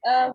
अ,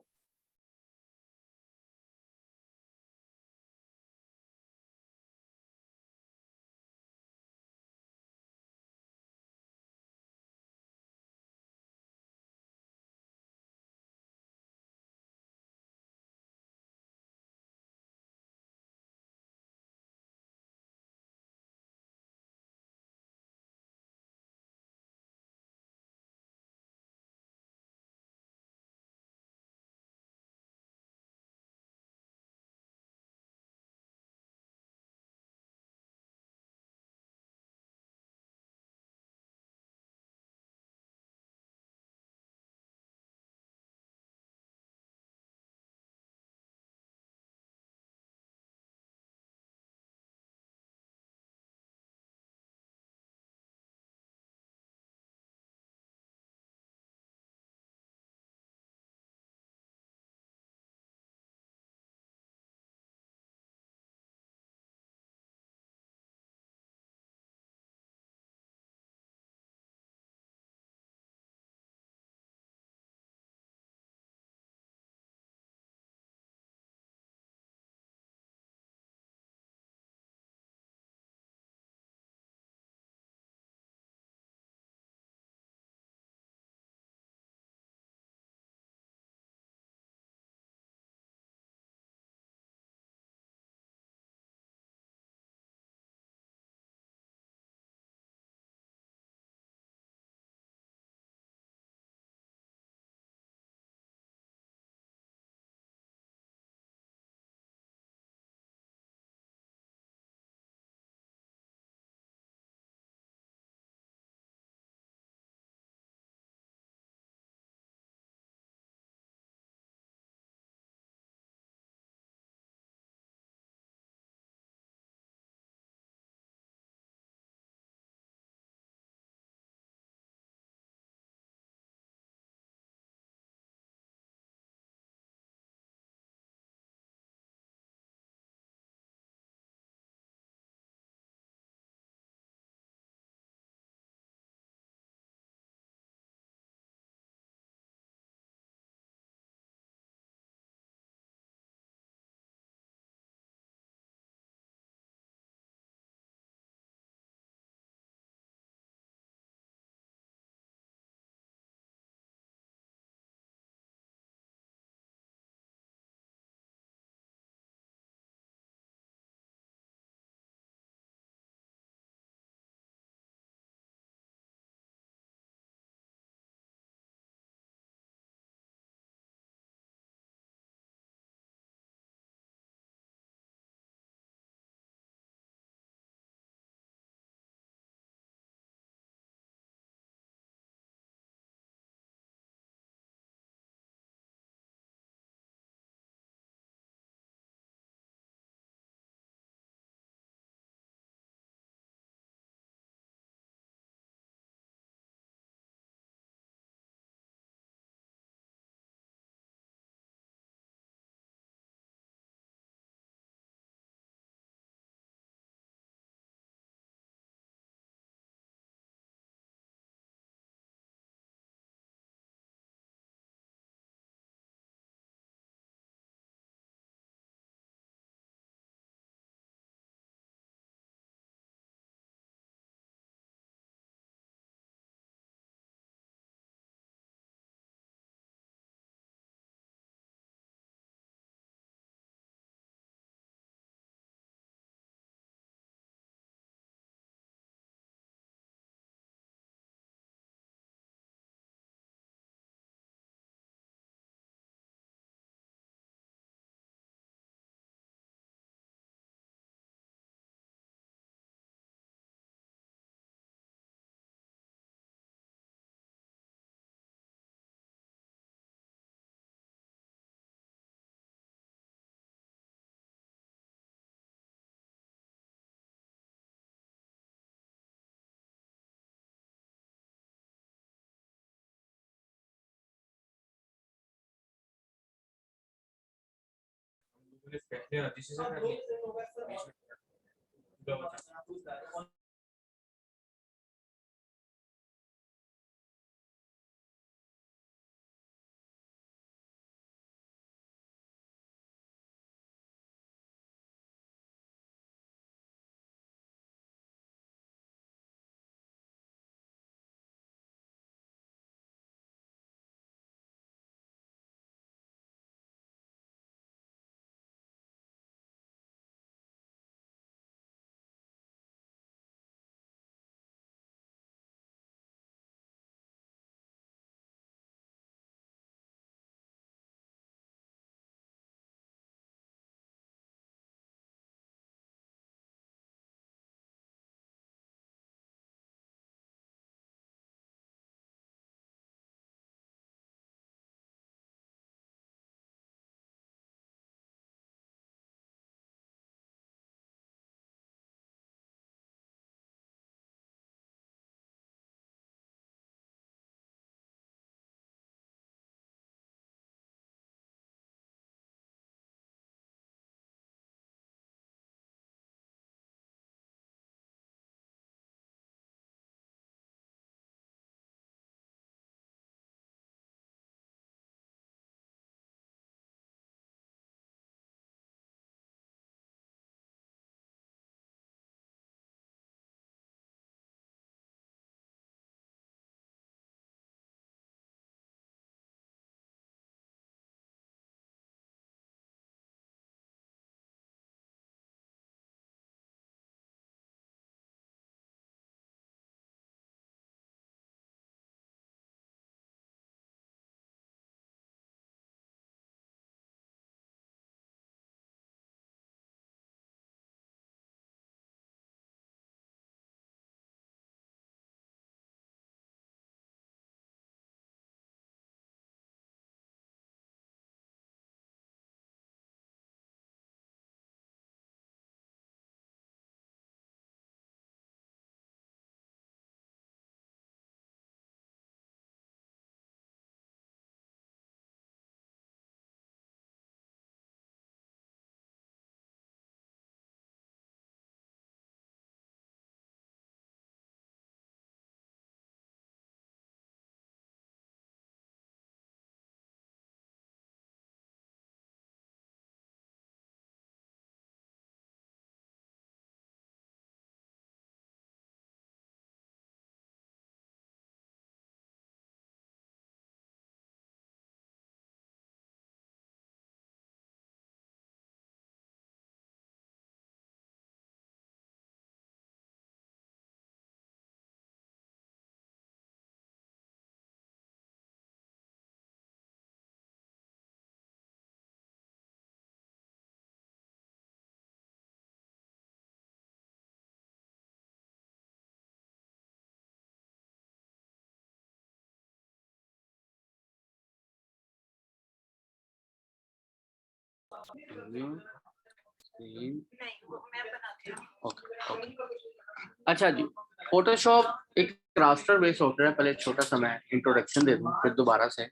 अच्छा जी, फोटोशॉप एक raster based software है। पहले एक छोटा सा मैं इंट्रोडक्शन दे दूं, फिर दोबारा से।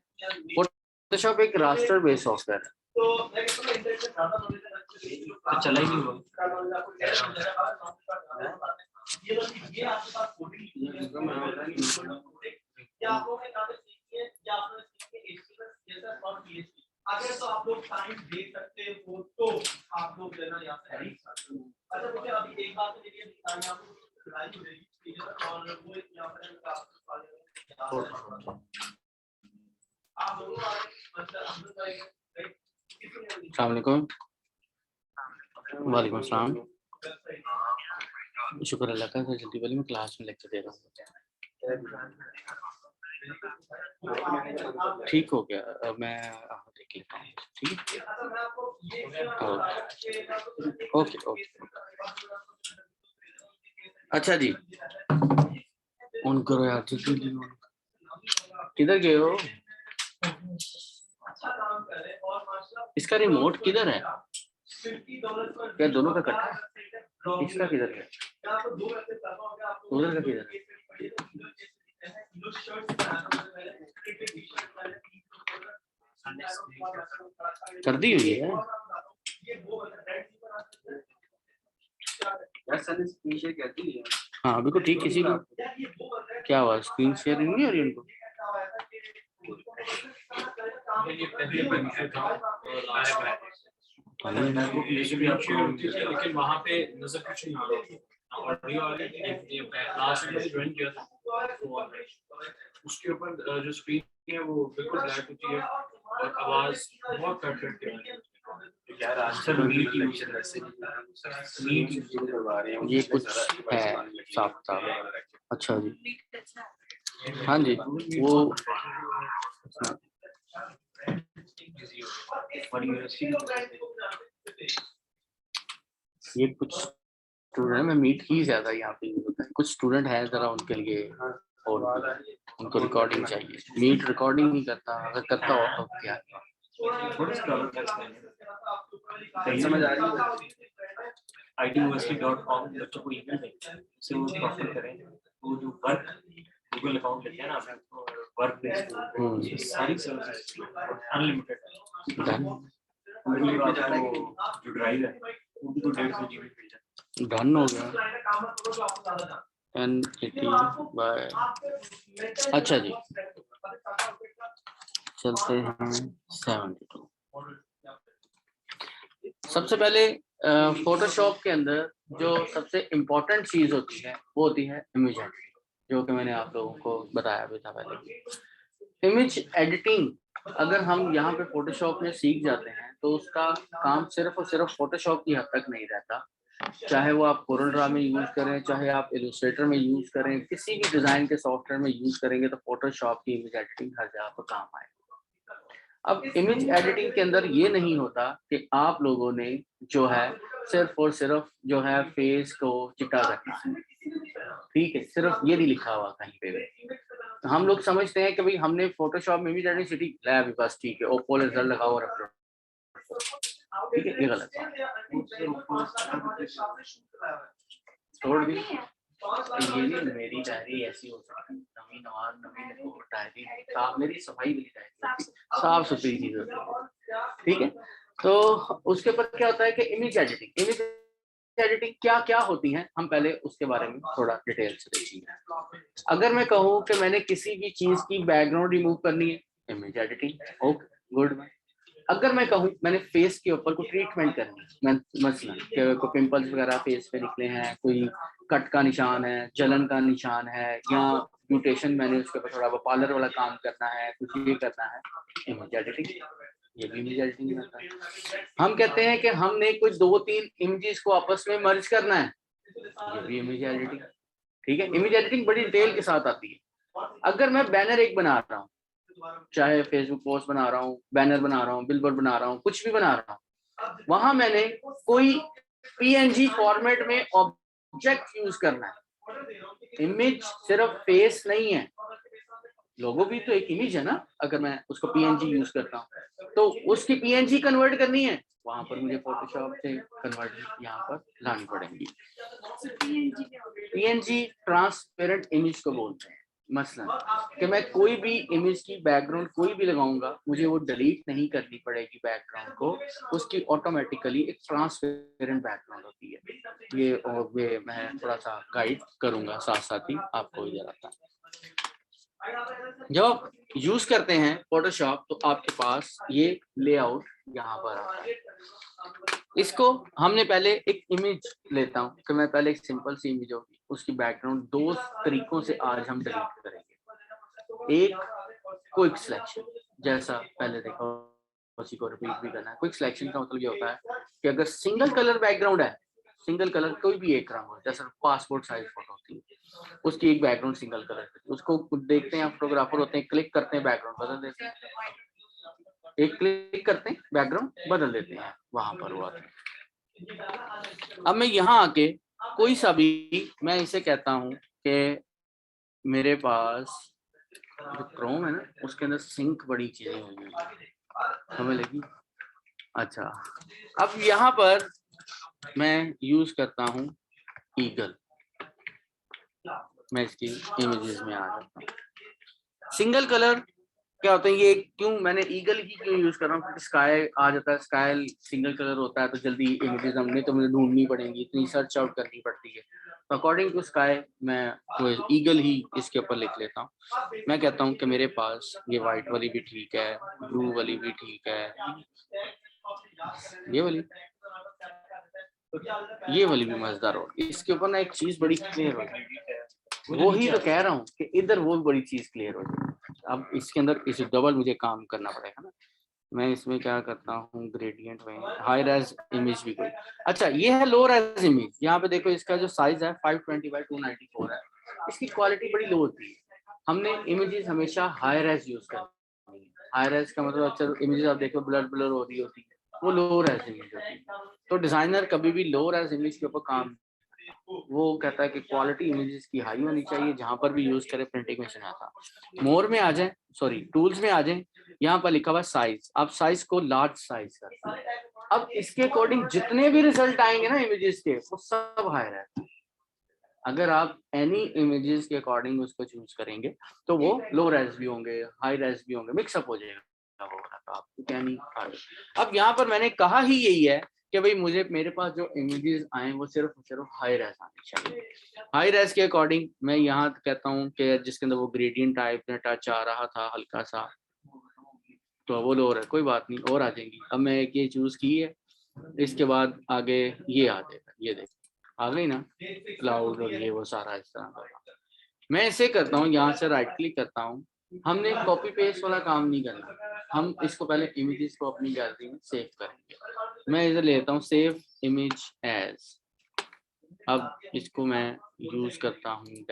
फोटोशॉप एक रास्टर बेस्ड सॉफ्टवेयर है। तो चला ही नहीं हुआ। अगर तो आप लोग टाइम दे सकते हो तो आप लोग देना या फिर अच्छा मुझे अभी एक बात मेरी बतानी आपको लड़ाई हो रही है और वो यहां पर आप दोनों अस्सलाम वालेकुम। वालेकुम अस्सलाम। शुक्र अल्लाह का, जल्दी वाली मैं क्लास में लेक्चर दे रहा हूँ। ठीक हो गया, मैं देख लेता हूँ। ठीक ओके ओके। अच्छा जी, ऑन करो यार जल्दी। किधर गए हो? इसका रिमोट किधर है? क्या दोनों का इकट्ठा है? इसका किधर है? उधर का किधर है? कर दी हुई है। हाँ अभी को ठीक किसी को क्या हुआ? स्क्रीन शेयरिंग नहीं हो रही उनको? लेकिन वहाँ पे नजर कुछ नहीं आ रहा ऑडियो आ रही है। लास्ट में ज्वाइन किया था उसके ऊपर जो स्क्रीन है वो बिल्कुल ब्लैक होती है और आवाज बहुत कट करती है यार। आंसर ये कुछ है साफ साफ। अच्छा जी, हाँ जी वो ये कुछ स्टूडेंट में मीट ही ज्यादा यहाँ पे यूज होता है। कुछ स्टूडेंट है जरा उनके लिए और उनको रिकॉर्डिंग चाहिए। मीट रिकॉर्डिंग नहीं करता, अगर करता हो तो क्या समझ आ रही है। ituniversity.com बच्चों को ईमेल दें से वो प्रोफाइल करें। वो जो वर्क गूगल अकाउंट लेते हैं ना वर्क बेस्ड सारी सर्विसेज अनलिमिटेड जो ड्राइव है वो भी तो 150 GB भेजा डन हो गया। 1080 बाय। अच्छा जी, चलते हैं 72। सबसे पहले फोटोशॉप के अंदर जो सबसे इम्पोर्टेंट चीज होती है वो होती है इमेज एडिटिंग, जो कि मैंने आप लोगों को बताया भी था पहले। इमेज एडिटिंग अगर हम यहाँ पे फोटोशॉप में सीख जाते हैं तो उसका काम सिर्फ और सिर्फ फोटोशॉप की हद तक नहीं रहता। चाहे वो आप कोरलड्रा में यूज करें, चाहे आप इलस्ट्रेटर में यूज करें, किसी भी डिजाइन के सॉफ्टवेयर में यूज करेंगे तो फोटोशॉप की इमेज एडिटिंग हर जगह पर काम आएगी। अब इमेज एडिटिंग के अंदर ये नहीं होता कि आप लोगों ने जो है सिर्फ और सिर्फ जो है फेस को चिटा करना है, ठीक है, सिर्फ ये नहीं लिखा हुआ कहीं पे भी। हम लोग समझते हैं कि भाई हमने फोटोशॉप में इमेज एडिटिंग सिटी लाया भी बस ठीक है, ओप्पो लेजर लगा और अपलोड, ठीक है, ये गलत है। छोड़ दी ये नहीं, मेरी डायरी ऐसी हो सकती है, नवी नवाज नवी डायरी साफ, मेरी सफाई वाली डायरी साफ सुथरी चीज होती है, ठीक है। तो उसके ऊपर क्या होता है कि इमेज एडिटिंग क्या क्या होती है, हम पहले उसके बारे में थोड़ा डिटेल से देखेंगे। अगर मैं कहूँ कि मैंने किसी भी चीज की बैकग्राउंड रिमूव करनी है, इमेज एडिटिंग, ओके गुड। अगर मैं कहूँ मैंने फेस के ऊपर कोई ट्रीटमेंट करनी है, मसलन कोई पिंपल्स वगैरह फेस पे निकले हैं, कोई कट का निशान है, जलन का निशान है, या म्यूटेशन मैंने उसके ऊपर थोड़ा पार्लर वाला काम करना है, कुछ ये करना है, इमेज एडिटिंग, ये भी इमेज एडिटिंग होता है। हम कहते हैं कि हमने कोई 2-3 इमेजेस को आपस में मर्ज करना है, ये भी इमेज एडिटिंग, ठीक है। इमेज एडिटिंग बड़ी डिटेल के साथ आती है। अगर मैं बैनर एक बना रहा हूँ, चाहे फेसबुक पोस्ट बना रहा हूँ, बैनर बना रहा हूँ, बिलबोर्ड बना रहा हूँ, कुछ भी बना रहा हूँ, वहां मैंने कोई पीएनजी फॉर्मेट में ऑब्जेक्ट यूज करना है। इमेज सिर्फ फेस नहीं है, लोगो भी तो एक इमेज है ना, अगर मैं उसको पीएनजी यूज करता हूँ तो उसकी पीएनजी कन्वर्ट करनी है, वहां पर मुझे फोटोशॉप से कन्वर्ट यहाँ पर लानी पड़ेगी। पीएनजी ट्रांसपेरेंट इमेज को बोलते हैं। मसलन कि मैं कोई भी इमेज की बैकग्राउंड कोई भी लगाऊंगा, मुझे वो डिलीट नहीं करनी पड़ेगी बैकग्राउंड को, उसकी ऑटोमेटिकली एक ट्रांसपेरेंट बैकग्राउंड होती है। ये और वे मैं थोड़ा सा गाइड करूंगा साथ साथ ही आपको इधर आता है। जब आप यूज करते हैं फोटोशॉप तो आपके पास ये लेआउट यहाँ पर आता है। इसको हमने पहले एक इमेज लेता हूँ कि मैं पहले एक सिंपल सी इमेज होगी, उसकी बैकग्राउंड दो तरीकों से आज हम डिलीट करेंगे। एक क्विक सिलेक्शन, जैसा पहले देखा उसी को रिपीट भी करना है। क्विक सिलेक्शन का मतलब ये होता है कि अगर सिंगल कलर बैकग्राउंड है, सिंगल कलर कोई भी एक रंग हो, जैसे पासपोर्ट साइज फोटो होती है उसकी एक बैकग्राउंड सिंगल कलर, उसको देखते हैं फोटोग्राफर होते हैं, क्लिक करते हैं बैकग्राउंड बदल देते हैं, एक क्लिक करते हैं बैकग्राउंड बदल देते हैं, वहां पर हुआ था। अब मैं यहाँ आके कोई सा भी, मैं इसे कहता हूँ कि मेरे पास जो क्रोम है ना उसके अंदर सिंक बड़ी चीजें हुई हैं, हमें लगी। अच्छा, अब यहाँ पर मैं यूज करता हूँ ईगल, मैं इसकी इमेजेस में आ जाता हूँ। सिंगल कलर क्या होता है, ये क्यों मैंने ईगल ही क्यों यूज कर रहा हूँ, क्योंकि स्काई आ जाता है, स्काई सिंगल कलर होता है तो जल्दी इमेजेस हमने तो मुझे ढूंढनी पड़ेंगी, इतनी सर्च आउट करनी पड़ती है। तो अकॉर्डिंग टू स्काई मैं वो ईगल ही इसके ऊपर लिख लेता हूँ। मैं कहता हूँ कि मेरे पास ये व्हाइट वाली भी ठीक है, ब्लू वाली भी ठीक है, ये वाली भी मजेदार हो। इसके ऊपर ना एक चीज बड़ी क्लियर हो जाए, वो ही तो कह रहा हूँ कि इधर वो बड़ी चीज क्लियर हो जाए। अब इसके अंदर इसे डबल मुझे काम करना पड़ेगा ना, मैं इसमें क्या करता हूँ ग्रेडियंट में हाई रेज इमेज भी कोई। अच्छा, ये है लो रेज इमेज, यहाँ पे देखो इसका जो साइज है 520x294 है, इसकी क्वालिटी बड़ी लो होती है। हमने इमेजेस हमेशा हाई रेज यूज करनी है। हाई रेज का मतलब अच्छा इमेजेस आप देखो ब्लर ब्लर हो रही होती है, वो लो रेज इमेज होती है। तो डिजाइनर कभी भी लो रेज इमेज के ऊपर काम, वो कहता है कि क्वालिटी इमेजेस की हाई होनी चाहिए, जहां पर भी यूज करें प्रिंटिंग में आता। मोर में आ जाए, सॉरी टूल्स में आ जाए, यहाँ पर लिखा हुआ साइज, आप साइज को लार्ज साइज करते हैं। अब इसके अकॉर्डिंग जितने भी रिजल्ट आएंगे ना इमेजेस के, वो सब हाई रहते हैं। अगर आप एनी इमेजेस के अकॉर्डिंग उसको चूज करेंगे तो वो लो रेज भी होंगे, हाई रेज भी होंगे, मिक्सअप हो जाएगा। तो आपको क्या नहीं। अब यहाँ पर मैंने कहा ही यही है कि भाई मुझे मेरे पास जो इमेजेस आए वो सिर्फ हाई रेज आनी चाहिए। हाई रेज के अकॉर्डिंग मैं यहाँ कहता हूँ कि जिसके अंदर वो ग्रेडियंट टाइप में टच आ रहा था हल्का सा, तो वो लो है, कोई बात नहीं और आ जाएंगी। अब मैं एक ये चूज की है, इसके बाद आगे ये आ जाएगा, ये देखो आ गई ना क्लाउड और ये वो सारा इस तरह का। मैं इसे करता हूँ, यहाँ से राइट क्लिक करता हूँ, हमने कॉपी पेस्ट वाला काम नहीं करना, हम इसको पहले इमेजेस को अपनी गैलरी में सेव करेंगे। मैं इधर लेता हूँ सेव इमेज एज, अब इसको मैं यूज करता हूँ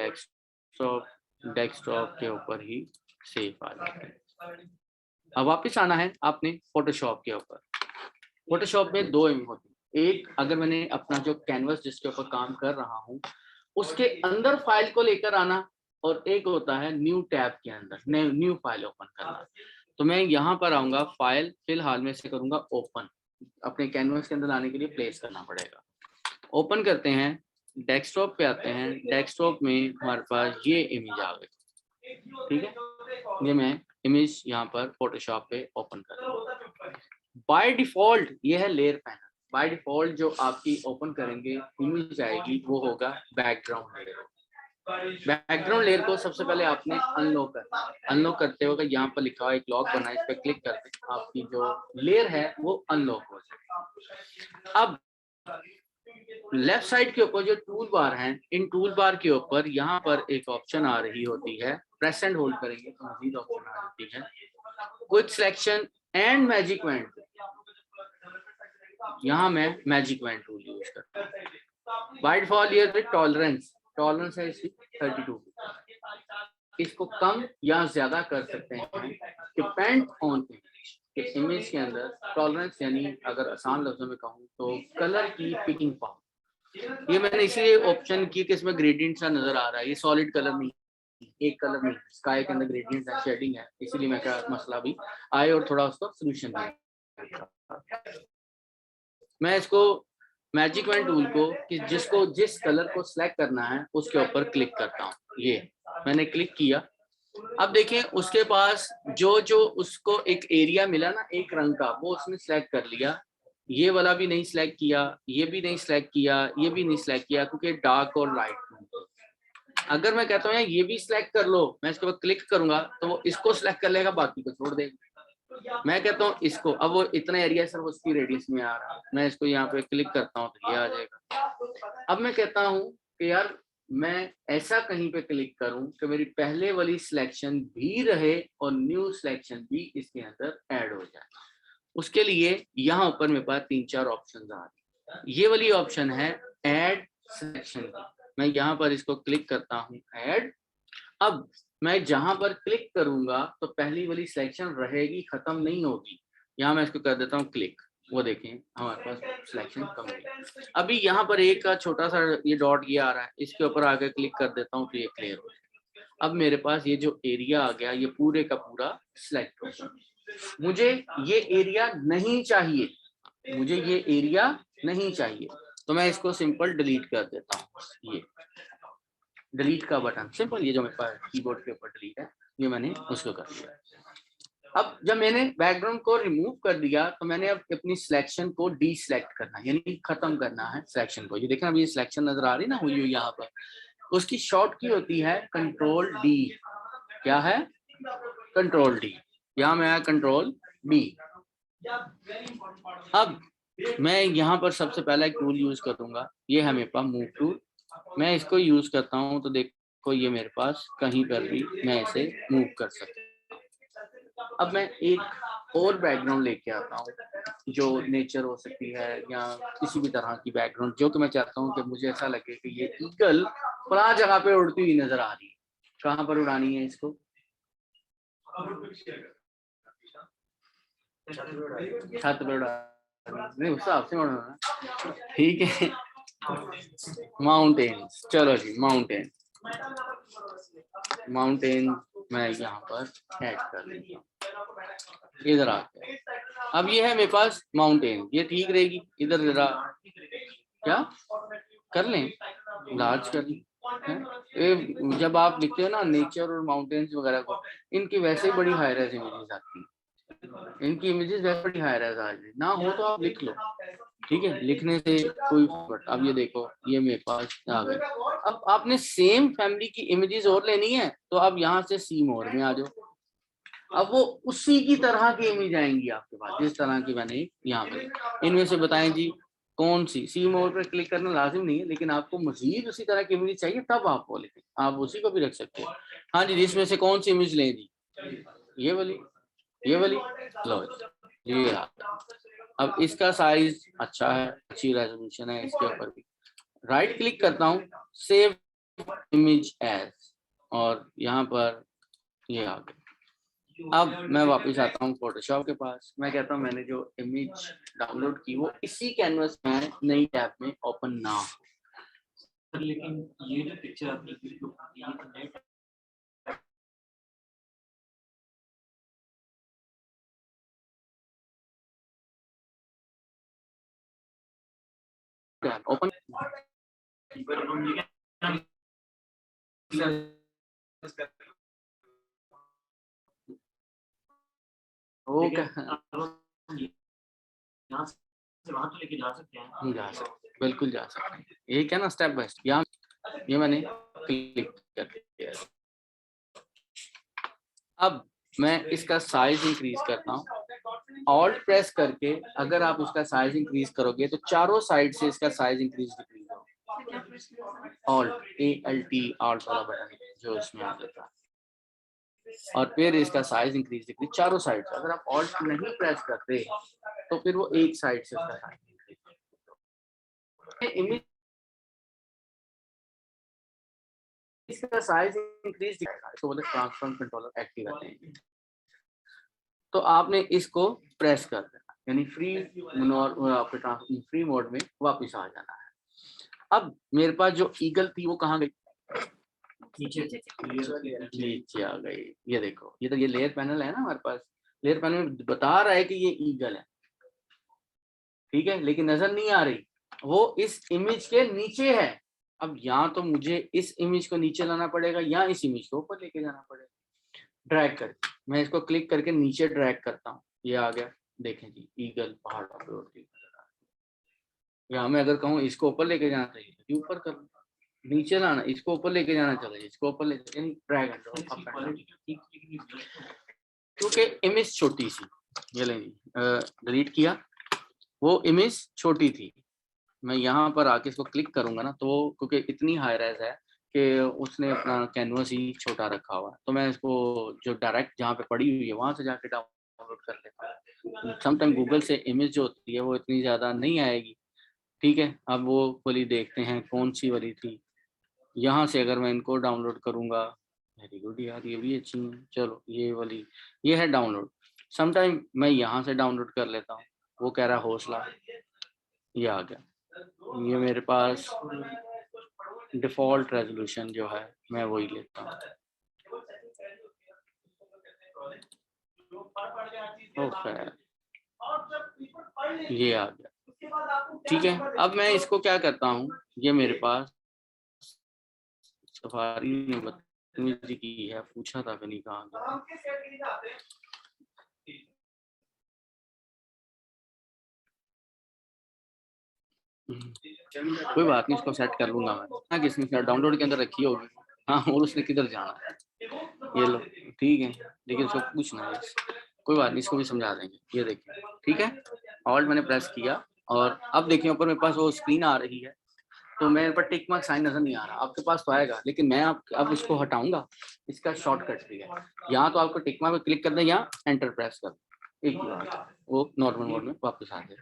डेस्कटॉप के ऊपर ही सेव आ जाता है। अब वापस आना है आपने फोटोशॉप के ऊपर। फोटोशॉप में दो इमेज होती है, एक अगर मैंने अपना जो कैनवस जिसके ऊपर काम कर रहा हूँ उसके अंदर फाइल को लेकर आना, और एक होता है न्यू टैब के अंदर न्यू फाइल ओपन करना। तो मैं यहाँ पर आऊंगा, फाइल फिलहाल में से करूंगा ओपन, अपने कैनवस के अंदर लाने के लिए प्लेस करना पड़ेगा। ओपन करते हैं, डेस्कटॉप पे आते हैं, डेस्कटॉप में हमारे पास ये इमेज आ गई, ठीक है। ये मैं इमेज यहाँ पर फोटोशॉप पे ओपन कर रहा हूँ। बाय डिफॉल्ट ये है लेयर पैनल, बाय डिफॉल्ट जो आपकी ओपन करेंगे इमेज आएगी वो होगा बैकग्राउंड लेयर। बैकग्राउंड लेयर को सबसे पहले आपने अनलॉक करना है। अनलॉक करते हुए यहाँ पर लिखा हुआ एक लॉक बना है, इस पर क्लिक करते आपकी जो लेयर है वो अनलॉक हो जाएगी। अब लेफ्ट साइड के ऊपर जो टूल बार हैं, इन टूल बार के ऊपर यहाँ पर एक ऑप्शन आ रही होती है, प्रेस एंड होल्ड करेंगे तो मजीद ऑप्शन आ जाती है, quick selection and magic wand. यहाँ मैं मैजिक वैंड टूल यूज करता हूँ। बाय डिफॉल्ट ये टॉलरेंस है इसकी 32, इसको कम या ज्यादा कर सकते हैं डिपेंड ऑन इमेज के अंदर। टॉलरेंस यानी अगर आसान लफ्जों में कहूँ तो कलर की पिकिंग पावर। ये मैंने इसलिए ऑप्शन की कि इसमें ग्रेडियंट सा नजर आ रहा है, ये सॉलिड कलर नहीं एक कलर नहीं, स्काई के अंदर ग्रेडियंट है, शेडिंग है, इसीलिए मैं क्या मसला भी आए और थोड़ा उसको सोल्यूशन दिया। मैं इसको मैजिक वन टूल को कि जिसको जिस कलर को सिलेक्ट करना है उसके ऊपर क्लिक करता हूँ। ये मैंने क्लिक किया। अब देखिए उसके पास जो जो उसको एक एरिया मिला ना एक रंग का, वो उसने सिलेक्ट कर लिया। ये वाला भी नहीं सिलेक्ट किया, ये भी नहीं सिलेक्ट किया, ये भी नहीं सिलेक्ट किया, क्योंकि डार्क और लाइट। अगर मैं कहता हूँ यार ये भी सिलेक्ट कर लो, मैं इसके बाद क्लिक करूंगा तो वो इसको सिलेक्ट कर लेगा, बाकी को छोड़ देगा। मैं कहता हूँ इसको, अब वो इतना एरिया सर उसकी रेडियस में आ रहा है, मैं इसको यहाँ पे क्लिक करता हूँ तो ये आ जाएगा। अब मैं कहता हूँ कि यार मैं ऐसा कहीं पे क्लिक करूं कि मेरी पहले वाली सिलेक्शन भी रहे और न्यू सिलेक्शन भी इसके अंदर ऐड हो जाए। उसके लिए यहाँ ऊपर मेरे पास 3-4 ऑप्शन आ रहे हैं। ये वाली ऑप्शन है ऐड सिलेक्शन की, मैं यहाँ पर इसको क्लिक करता हूँ ऐड। अब मैं जहां पर क्लिक करूंगा तो पहली वाली सिलेक्शन रहेगी, खत्म नहीं होगी। यहाँ मैं इसको कर देता हूँ क्लिक, वो देखें हमारे पास सिलेक्शन कंप्लीट। अभी यहाँ पर एक का छोटा सा ये डॉट ये आ रहा है, इसके ऊपर आकर क्लिक कर देता हूँ तो ये क्लियर हो जाएगा। अब मेरे पास ये जो एरिया आ गया ये पूरे का पूरा सिलेक्ट हो गया। मुझे ये एरिया नहीं चाहिए, मुझे ये एरिया नहीं चाहिए, तो मैं इसको सिंपल डिलीट कर देता हूँ। ये डिलीट का बटन सिंपल, ये जो मेरे पास कीबोर्ड के ऊपर डिलीट है, ये मैंने उसको कर दिया। अब जब मैंने बैकग्राउंड को रिमूव कर दिया तो मैंने अब अपनी सिलेक्शन को डी सिलेक्ट करना है, यानी खत्म करना है सिलेक्शन को। ये देखें अभी ये सिलेक्शन नजर आ रही ना हुई हुई यहाँ पर, उसकी शॉर्ट की होती है कंट्रोल डी। क्या है? Control D. यहाँ में आया कंट्रोल डी। अब मैं यहाँ पर सबसे पहला एक टूल यूज करूंगा, ये है मेरे पास मूव टूल। मैं इसको यूज करता हूँ तो देखो ये मेरे पास कहीं पर भी मैं इसे मूव कर सकता हूँ। अब मैं एक और बैकग्राउंड लेके आता हूँ जो नेचर हो सकती है या किसी भी तरह की बैकग्राउंड, जो कि मैं चाहता हूँ कि मुझे ऐसा लगे कि ये ईगल फला जगह पे उड़ती हुई नजर आ रही है। कहाँ पर उड़ानी है इसको? छत पे उड़ानी, नहीं उस हिसाब से उड़ाना, ठीक है। माउंटेन्स, चलो जी माउंटेन, माउंटेन मैं यहाँ पर ऐड कर देता हूँ। इधर आके अब ये है मेरे पास माउंटेन, ये ठीक रहेगी। इधर जरा क्या कर लें, लार्ज कर लें। जब आप लिखते हो ना नेचर और माउंटेन्स वगैरह को, इनकी वैसे ही बड़ी हाई रेज इमेजेस आती हैं, इनकी इमेजेस वैसे बड़ी हाई रेज आ रही ना हो तो आप लिख लो, ठीक है, लिखने से कोई। अब ये देखो ये मेरे पास आ गए। अब आपने सेम फैमिली की इमेजेस और लेनी है तो अब यहाँ से सी मोड में आ जाओ। अब वो उसी की तरह की इमेज आएंगी आपके पास जिस तरह की मैंने यहाँ पे। इनमें से बताएं जी कौन सी। सी मोड पर क्लिक करना लाजिम नहीं है, लेकिन आपको मजीद उसी तरह की इमेज चाहिए तब आप वो लिखें, आप उसी को भी रख सकते हो। हाँ जी, इसमें से कौन सी इमेज लें जी? ये वाली, ये वाली लो ये। अब इसका साइज अच्छा है, अच्छी रेजोल्यूशन है इसके ऊपर भी। राइट क्लिक करता हूँ सेव इमेज एज, और यहाँ पर ये आ गया। अब मैं वापस आता हूँ फोटोशॉप के पास। मैं कहता हूँ मैंने जो इमेज डाउनलोड की वो इसी कैनवस में नई टैब में ओपन ना हो। लेकिन ये जो पिक्चर आपने ओपन ओके, यहाँ से वहाँ तो लेके जा सकते हैं। जा सकते, बिल्कुल जा सकते हैं। ये क्या ना स्टेप बाय स्टेप। यहाँ ये मैंने क्लिक कर दिया। अब मैं इसका साइज इंक्रीज करता हूँ, ऑल्ट प्रेस करके। अगर आप इसका साइज इंक्रीज करोगे तो चारों साइड से इसका साइज इंक्रीज डिक्रीज होगा। ऑल्ट ALT ऑल्ट वाला बटन जो इसमें आ जाता है, और फिर इसका साइज इंक्रीज डिक्रीज चारों साइड से। अगर आप ऑल्ट नहीं प्रेस करते तो फिर वो एक साइड से उसका साइज इंक्रीज। इमेज इसका साइज इंक्रीज दिखाएगा, इसको बोलते हैं ट्रांसफॉर्म कंट्रोलर एक्टिव रहते हैं। तो आपने इसको प्रेस कर देना, यानी फ्री मोड में वापस आ जाना है। अब मेरे पास जो ईगल थी वो कहाँ गई? नीचे आ गई। ये देखो, ये तो ये लेयर पैनल है ना हमारे पास, लेयर पैनल में बता रहा है कि ये ईगल है, ठीक है, लेकिन नजर नहीं आ रही, वो इस इमेज के नीचे है। अब यहाँ तो मुझे इस इमेज को नीचे लाना पड़ेगा या इस इमेज को ऊपर लेके जाना पड़ेगा। ड्रैग करके मैं इसको क्लिक करके नीचे ड्रैग करता हूँ, ये आ गया। देखें जी, ईगल पहाड़ों पे उड़ती। या मैं अगर कहूँ इसको ऊपर लेके जाना चाहिए तो ऊपर कर लो, नीचे लाना, इसको ऊपर लेके जाना चाहिए, इसको ऊपर लेके drag and drop up and down, क्योंकि इमेज छोटी सी, ये लेंगे डिलीट किया, वो इमेज छोटी थी। मैं यहाँ पर आके इसको क्लिक करूंगा ना, तो क्योंकि इतनी हाई रेज है कि उसने अपना कैनवस ही छोटा रखा हुआ है, तो मैं इसको जो डायरेक्ट जहाँ पे पड़ी हुई है वहां से जाके डाउनलोड कर लेता हूँ। समटाइम गूगल से इमेज जो होती है वो इतनी ज़्यादा नहीं आएगी, ठीक है। अब वो वाली देखते हैं कौन सी वाली थी, यहाँ से अगर मैं इनको डाउनलोड करूँगा, वेरी गुड यार, ये भी अच्छी है। चलो ये वाली, ये है डाउनलोड। समटाइम मैं यहाँ से डाउनलोड कर लेता हूँ, वो कह रहा है हौसला, ये आ गया। ये मेरे पास डिफ़ॉल्ट रेजोल्यूशन जो है मैं वही लेता हूँ। ये आ गया, ठीक है। अब मैं इसको क्या करता हूँ, ये मेरे पास सफारी ने बदतमीजी की है, पूछा था कहीं कहाँ कोई बात नहीं, इसको सेट कर लूंगा मैं। हाँ, किसने डाउनलोड के अंदर रखी होगी, हाँ, और उसने किधर जाना है, ये लो, ठीक है। लेकिन उसको पूछना है, कोई बात नहीं, इसको भी समझा देंगे। ये देखिए, ठीक है, ऑल्ट मैंने प्रेस किया और अब देखिए ऊपर मेरे पास वो स्क्रीन आ रही है, तो मेरे पर टिक मार्क साइन नजर नहीं आ रहा, आपके पास तो आएगा, लेकिन मैं अब इसको हटाऊंगा। इसका शॉर्टकट भी है, यहाँ तो आपको टिक मार्क पे क्लिक करना है, यहाँ एंटर प्रेस कर, एक ही बार वो नॉर्मल मोड में वापस आ जाए।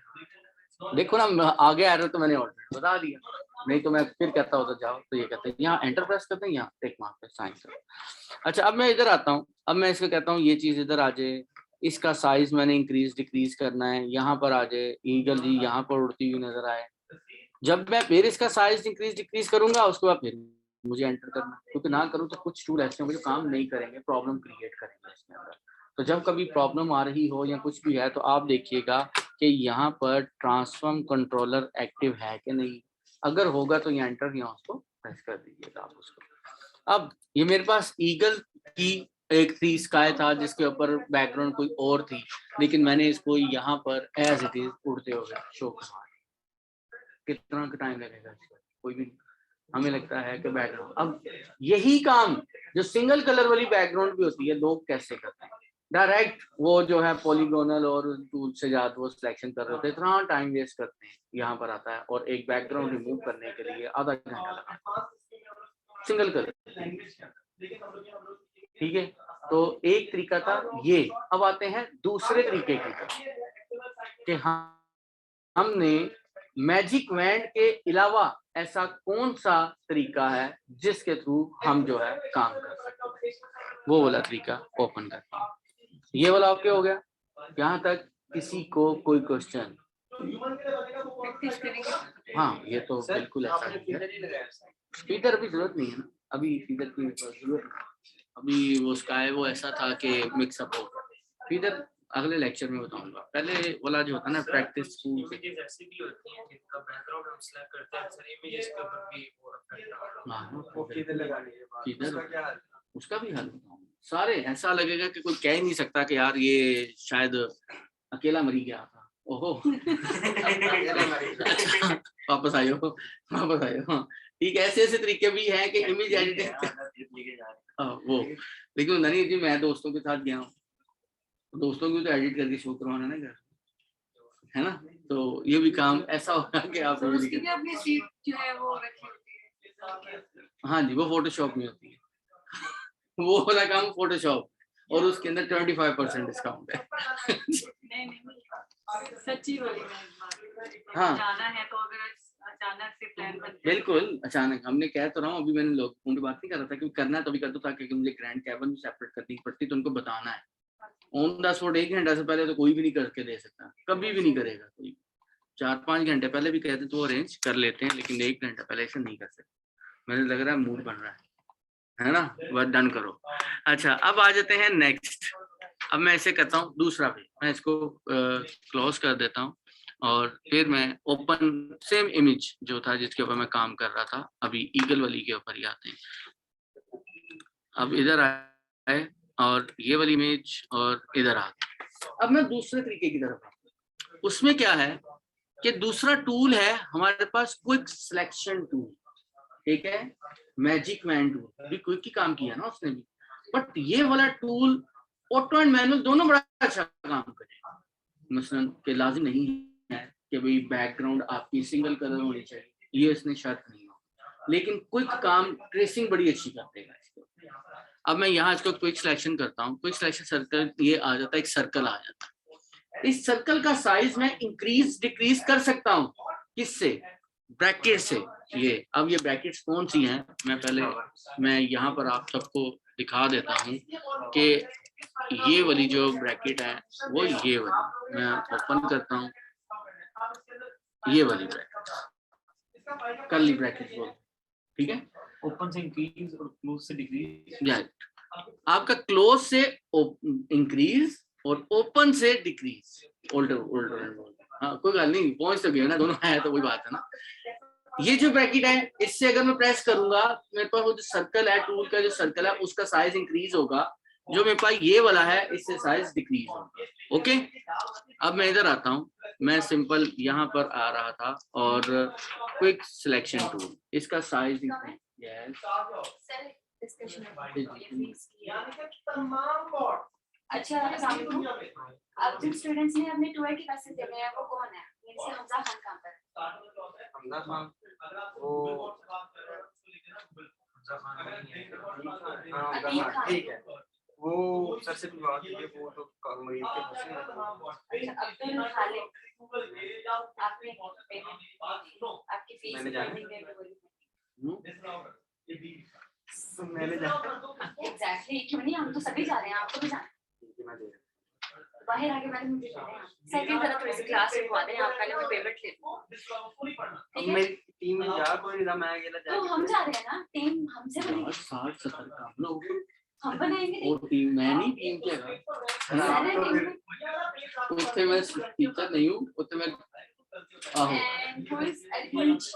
देखो ना, आगे आ रहे तो मैंने ऑलरेडी बता दिया, नहीं तो मैं फिर कहता होता जाओ, तो ये कहते हैं यहाँ एंटर प्रेस करते हैं, यहाँ टिक मार्क पे साइन कर। अच्छा, अब मैं इधर आता हूँ, अब मैं इसको कहता हूँ ये चीज इधर आ जाए, इसका साइज मैंने इंक्रीज डिक्रीज करना है, यहाँ पर आ जाए, ईगल जी यहाँ पर उड़ती हुई नजर आए। जब मैं फिर इसका साइज इंक्रीज डिक्रीज करूंगा, उसके बाद फिर मुझे एंटर करना, क्योंकि ना करूँ तो कुछ टूल ऐसे होंगे जो काम नहीं करेंगे, प्रॉब्लम क्रिएट करेंगे इसके अंदर। तो जब कभी प्रॉब्लम आ रही हो या कुछ भी है, तो आप देखिएगा कि यहाँ पर ट्रांसफॉर्म कंट्रोलर एक्टिव है कि नहीं, अगर होगा तो यहाँ एंटर, यहाँ उसको प्रेस कर दीजिएगा आप उसको। अब ये मेरे पास ईगल की एक थी, स्काई था जिसके ऊपर बैकग्राउंड कोई और थी, लेकिन मैंने इसको यहाँ पर एज इट इज उड़ते हुए शो करा। कितना टाइम लगेगा इसको, कोई भी, हमें लगता है कि बैकग्राउंड। अब यही काम जो सिंगल कलर वाली बैकग्राउंड भी होती है, लोग कैसे करते हैं, डायरेक्ट वो जो है पॉलीगोनल और टूल से ज्यादा वो सिलेक्शन कर रहे होते हैं, इतना टाइम वेस्ट करते हैं। यहाँ पर आता है और एक बैकग्राउंड रिमूव करने के लिए आधा घंटा लगता है, सिंगल कलर, ठीक है। तो एक तरीका था ये। अब आते हैं दूसरे तरीके की तरफ कि हमने मैजिक वैंड के अलावा ऐसा कौन सा तरीका है जिसके थ्रू हम जो है काम कर सकते हैं, वो वाला तरीका ओपन करते हैं। ये वाला ओके हो गया, यहाँ तक किसी को कोई क्वेश्चन? हाँ, ये तो बिल्कुल ऐसा है, फीडर भी जरूरत नहीं है ना, अभी फीडर की जरूरत नहीं, अभी वो स्काई वो ऐसा था कि मिक्सअप हो गया, फीडर अगले लेक्चर में बताऊंगा। पहले वाला जो होता है ना प्रैक्टिस, इमेजेस ऐसी भी होती हैं जिनका बैकग्राउंड हम सिलेक्ट करते हैं, अक्सर इमेजेस के ऊपर भी वो उसका भी हल बताऊंगा। सारे ऐसा लगेगा कि कोई कह ही नहीं सकता कि यार ये शायद अकेला मरी गया था, ओहो वापस आयो, वापस आयो, ठीक है। ऐसे ऐसे तरीके भी हैं कि इमेज एडिटिंग वो, लेकिन नहीं जी, मैं दोस्तों के साथ गया हूँ, दोस्तों की तो एडिट करके शो करवाना ना घर, है ना, तो ये भी काम ऐसा होगा कि आप उसकी भी अपनी सीट जो है वो रखी होती है। हाँ जी, वो फोटोशॉप में होती है, वो वाला काम फोटोशॉप, और उसके अंदर 25% डिस्काउंट है। नहीं, सच्ची वाली हाँ, जाना है तो अगर अचानक से प्लान बनता है, बिल्कुल अचानक, हमने कह तो रहा हूँ, अभी मैंने लोगों की बात नहीं कर रहा था कि करना है तो भी कर दो, ताकि मुझे ग्रैंड कैबिन भी सेपरेट करनी पड़ती, तो उनको बताना है ऑन द स्पॉट। 1 घंटा से पहले तो कोई भी नहीं करके दे सकता, कभी भी नहीं करेगा कोई, 4-5 घंटे पहले भी कहते तो अरेंज कर लेते हैं, लेकिन 1 घंटा पहले ऐसे नहीं कर सकते। मुझे लग रहा है मूड बन रहा है, है ना, बस डन करो। अच्छा, अब आ जाते हैं नेक्स्ट। अब मैं ऐसे करता हूँ, दूसरा पेज मैं इसको क्लोज कर देता हूँ और फिर मैं ओपन सेम इमेज जो था जिसके ऊपर मैं काम कर रहा था, अभी ईगल वाली के ऊपर ही आते हैं। अब इधर आए और ये वाली इमेज और इधर आ गए। अब मैं दूसरे तरीके की तरफ आऊँ। उसमें क्या है कि दूसरा टूल है हमारे पास, क्विक सिलेक्शन टूल। ठीक है, मैजिक मैन टूल भी क्विक ही काम किया ना उसने भी, बट ये वाला टूल ऑटो एंड मैनुअल दोनों बड़ा अच्छा काम करेगा। मसलन कि लाजिम नहीं है कि भाई बैकग्राउंड आपकी सिंगल कलर होनी चाहिए, ये इसने शर्त नहीं हो, लेकिन क्विक काम ट्रेसिंग बड़ी अच्छी कर देगा इसको। अब मैं यहाँ इसको क्विक सिलेक्शन करता हूँ, क्विक सिलेक्शन सर्कल ये आ जाता है, एक सर्कल आ जाता है। इस सर्कल का साइज मैं इंक्रीज डिक्रीज कर सकता हूँ, किससे, ब्रैकेट से। ये अब ये ब्रैकेट्स कौन सी हैं, मैं यहाँ पर आप सबको दिखा देता हूँ कि ये वाली जो ब्रैकेट है वो ये वाली, मैं ओपन करता हूँ, ये वाली ब्रैकेट कर्ली ब्रैकेट बोल, ठीक है। ओपन से इंक्रीज और क्लोज से डिक्रीज। राइट, आपका क्लोज से इंक्रीज और ओपन से डिक्रीज, ओल्डर ओल्डर। हाँ कोई बात नहीं, पहुंच तो गया ना, दोनों है तो वही बात है ना। ये जो ब्रैकेट है, इससे अगर मैं प्रेस करूंगा, मेरे पास वो जो सर्कल है, टूल का जो सर्कल है उसका साइज इंक्रीज होगा, जो मेरे पास ये वाला है इससे साइज डिक्रीज होगा। ओके, अब मैं इधर आता हूँ, मैं सिंपल यहाँ पर आ रहा था और क्विक सिलेक्शन टूल, इसका साइज अच्छा, अब जिन स्टूडेंट्स ने अपने टूर के पैसे देने हैं वो कौन है? इनसे हमजा खान कहाँ पर? हमजा खान वो ठीक है, वो सर से भी बात की है, वो तो मरीज के पास है। अच्छा, अब्दुल खालिक, आपने आपकी फीस मैंने जाना एग्जैक्टली, क्यों नहीं, हम तो सभी जा रहे हैं, आपको भी जाना है। बाहर आके मैंने मुझे कह रहे हैं सेकंड तरह थोड़ी सी क्लास रखवा दें, आप पहले वो पेमेंट ले लो, ठीक है। मेरी टीम में जा कोई नहीं था, मैं अकेला जा। तो हम जा रहे हैं ना, टीम हमसे बनेगी, 60-70 का हम लोग, हम बनाएंगे नहीं, और टीम मैं नहीं, टीम क्या है, सारे टीम उससे मैं टीचर नहीं हूँ, उससे मैं आहो। and who is arranged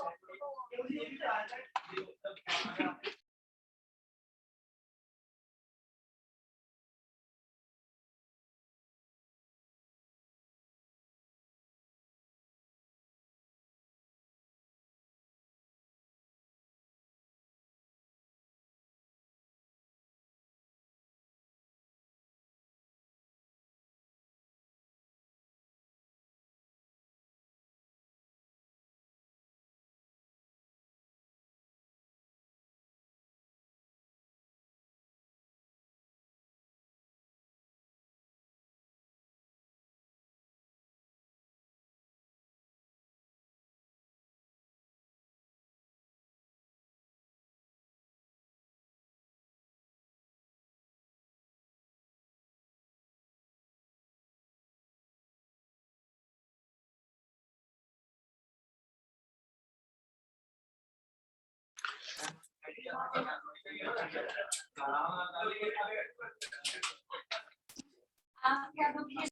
आप क्या दोगे?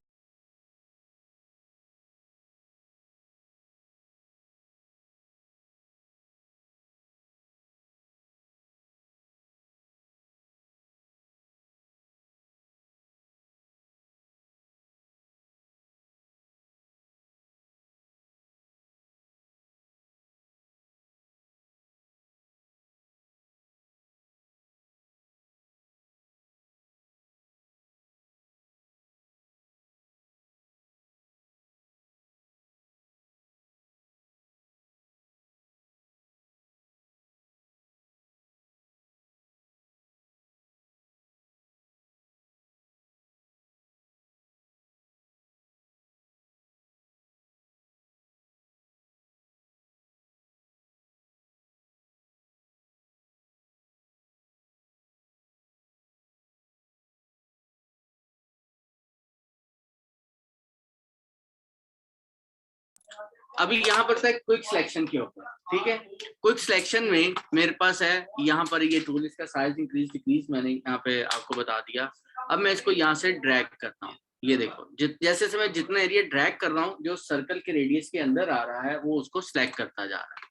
अभी यहाँ पर था क्विक सिलेक्शन के ऊपर, ठीक है। क्विक सिलेक्शन में मेरे पास है यहाँ पर ये टूल, इसका साइज इंक्रीज डिक्रीज मैंने यहाँ पे आपको बता दिया। अब मैं इसको यहाँ से ड्रैग करता हूँ, ये देखो जैसे से मैं जितना एरिया ड्रैग कर रहा हूँ, जो सर्कल के रेडियस के अंदर आ रहा है वो उसको सिलेक्ट करता जा रहा है।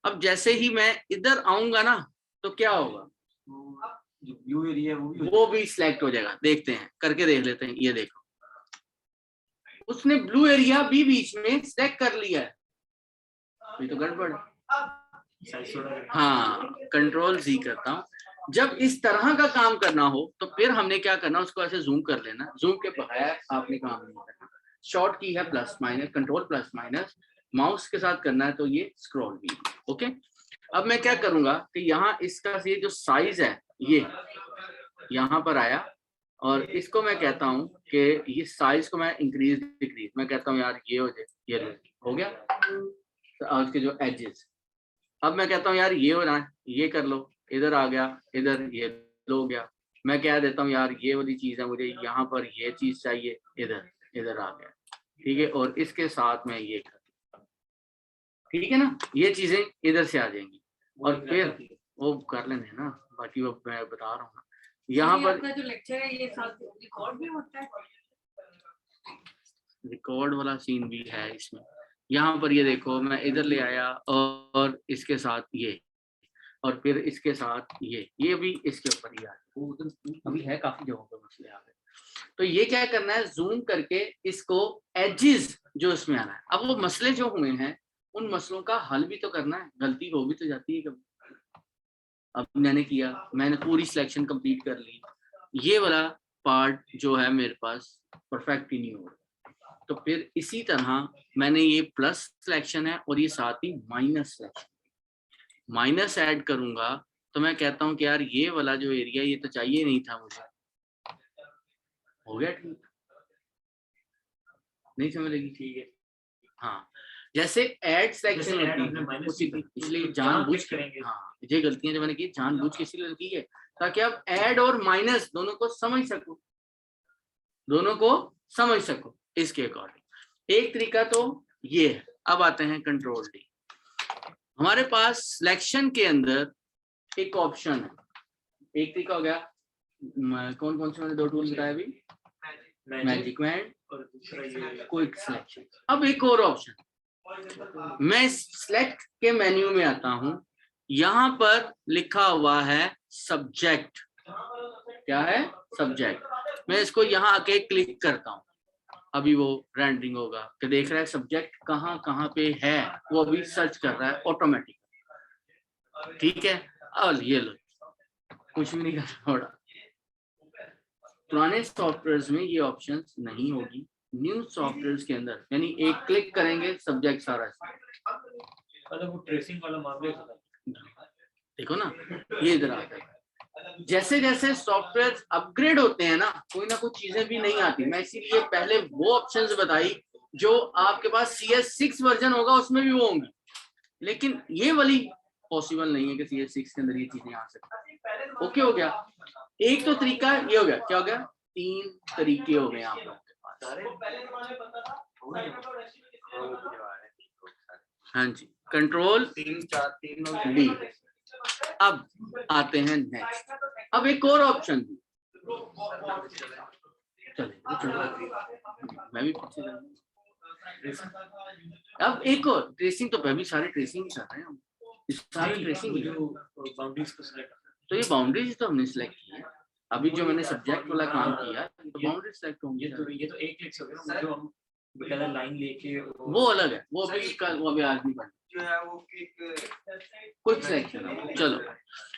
अब जैसे ही मैं इधर आऊंगा ना तो क्या होगा, ब्लू एरिया वो भी सिलेक्ट हो जाएगा। देखते हैं, करके देख लेते हैं। ये देखो उसने ब्लू एरिया भी बीच में सिलेक्ट कर लिया है, ये तो गड़बड़। हाँ, कंट्रोल Z करता हूँ। जब इस तरह का काम करना हो तो फिर हमने क्या करना, उसको ऐसे जूम कर लेना। जूम के बगैर आपने काम नहीं करना। शॉर्ट की है plus minus, control plus minus, mouse के साथ करना है तो ये स्क्रॉल भी। ओके, अब मैं क्या करूंगा कि यहाँ इसका ये जो साइज है ये यहाँ पर आया, और इसको मैं कहता हूँ कि ये साइज को मैं इंक्रीज डिक्रीज, मैं कहता हूँ यार ये हो जाए, ये हो गया। तो उसके जो एजेस, अब मैं कहता हूँ यार ये हो रहा है, ये कर लो, इधर आ गया, इधर ये हो गया। मैं कह देता हूँ यार ये वाली चीज है, मुझे यहाँ पर ये चीज चाहिए, इधर इधर आ गया, ठीक है। और इसके साथ मैं ये कर, ठीक है ना, ये चीजें इधर से आ जाएंगी। और फिर वो कर लेने ना, बाकी वो मैं बता रहा हूँ यहाँ पर। जो लेक्चर है ये साथ रिकॉर्ड भी होता है? रिकॉर्ड वाला सीन भी है इसमें। यहाँ पर ये देखो, मैं इधर ले आया और इसके साथ ये, और फिर इसके साथ ये भी इसके ऊपर ही आ गया। अभी है काफी जगहों पर मसले आ गए। तो ये क्या करना है, जूम करके इसको एजेस जो इसमें आना है। अब वो मसले जो हुए हैं उन मसलों का हल भी तो करना है, गलती हो भी तो जाती है कभी। अब मैंने किया, मैंने पूरी सिलेक्शन कंप्लीट कर ली, ये वाला पार्ट जो है मेरे पास परफेक्ट ही नहीं हो रहा। तो फिर इसी तरह मैंने ये प्लस सिलेक्शन है और ये साथ ही माइनस सिलेक्शन, माइनस ऐड करूंगा तो मैं कहता हूँ कि यार ये वाला जो एरिया ये तो चाहिए नहीं था मुझे। हो गया ठीक, नहीं समझ लगी? ठीक है। हाँ, जैसे ऐड सिलेक्शन होती है, इसलिए जानबूझ करेंगे। हाँ, ये गलतियां जो मैंने की जानबूझ के इसलिए की है ताकि आप ऐड और माइनस दोनों को समझ सको, दोनों को समझ सको इसके अकॉर्डिंग। एक तरीका तो ये है। अब आते हैं कंट्रोल D। हमारे पास सिलेक्शन के अंदर एक ऑप्शन है, एक तरीका हो गया, कौन कौन से मैंने दो टूल बताया अभी, मैजिक बैंड और क्विक सिलेक्शन। अब एक और ऑप्शन, मैं सिलेक्ट के मेन्यू में आता हूं, यहां पर लिखा हुआ है सब्जेक्ट। क्या है? सब्जेक्ट। मैं इसको यहां आके क्लिक करता हूं, अभी वो रेंडरिंग होगा कि देख रहा है सब्जेक्ट कहाँ कहाँ पे है, वो अभी सर्च कर रहा है ऑटोमेटिक। ठीक है, अब ये लो, कुछ भी नहीं करना पड़ा। पुराने सॉफ्टवेयर में ये ऑप्शन नहीं होगी, न्यू सॉफ्टवेयर के अंदर यानी एक क्लिक करेंगे सब्जेक्ट सारा। मतलब वो ट्रेसिंग वाला मामला देखो ना, ये इधर आता है। जैसे जैसे सॉफ्टवेयर अपग्रेड होते हैं ना, कोई ना कुछ चीजें भी नहीं आती। मैं इसीलिए पहले वो ऑप्शंस बताई जो आपके पास CS6 वर्जन होगा उसमें भी वो होंगी, लेकिन ये वाली पॉसिबल नहीं है कि CS6 के अंदर ये चीजें आ सकती। ओके हो गया। एक तो तरीका ये हो गया, क्या हो गया, 3 तरीके हो गए आप लोगों के पास। हाँ जी, कंट्रोल 3 4 3 D। अब आते हैं नेक्स्ट। अब एक और ऑप्शन भी, मैं भी पीछे जाऊंगा। अब एक और ट्रेसिंग, तो भी सारे ट्रेसिंग कर रहे हैं हम, सारी ट्रेसिंग बाउंड्रीज को सिलेक्ट, तो ये बाउंड्रीज तो हमने सिलेक्ट की है। अभी जो मैंने सब्जेक्ट वाला काम किया तो बाउंड्री सिलेक्ट होंगी। ये तो एक क्लिक से हो गया, जो हम बेटा लाइन लेके वो अलग है, वो अभी इसका वो अभी आज नहीं पढ़ना जो है वो क्विक सिलेक्शन। चलो,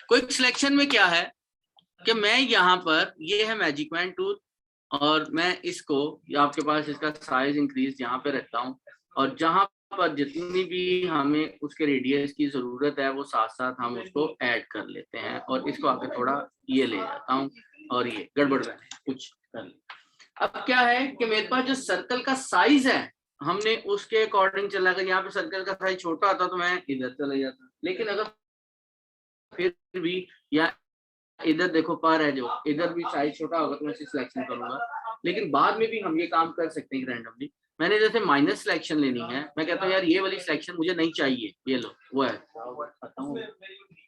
क्विक सिलेक्शन में क्या है कि मैं यहाँ पर, ये है मैजिक बैंड टूल, और मैं इसको आपके पास इसका साइज इंक्रीज यहाँ पे रखता हूँ, और जहाँ पर जितनी भी हमें उसके रेडियस की जरूरत है वो साथ साथ हम उसको ऐड कर लेते हैं, और इसको आगे थोड़ा ये ले जाता हूँ, और ये गड़बड़ कुछ कर ले। अब क्या है कि मेरे पास जो सर्कल का साइज है हमने उसके अकॉर्डिंग चला गया। यहाँ पे सर्कल का साइज छोटा होता तो मैं इधर चला जाता, लेकिन अगर फिर भी या इधर देखो पर है जो इधर भी साइज छोटा होगा तो मैं इसे सिलेक्शन करूंगा। लेकिन बाद में भी हम ये काम कर सकते हैं रैंडमली। मैंने जैसे माइनस सिलेक्शन लेनी है, मैं कहता हूँ यार ये वाली सिलेक्शन मुझे नहीं चाहिए, ये लो वो है,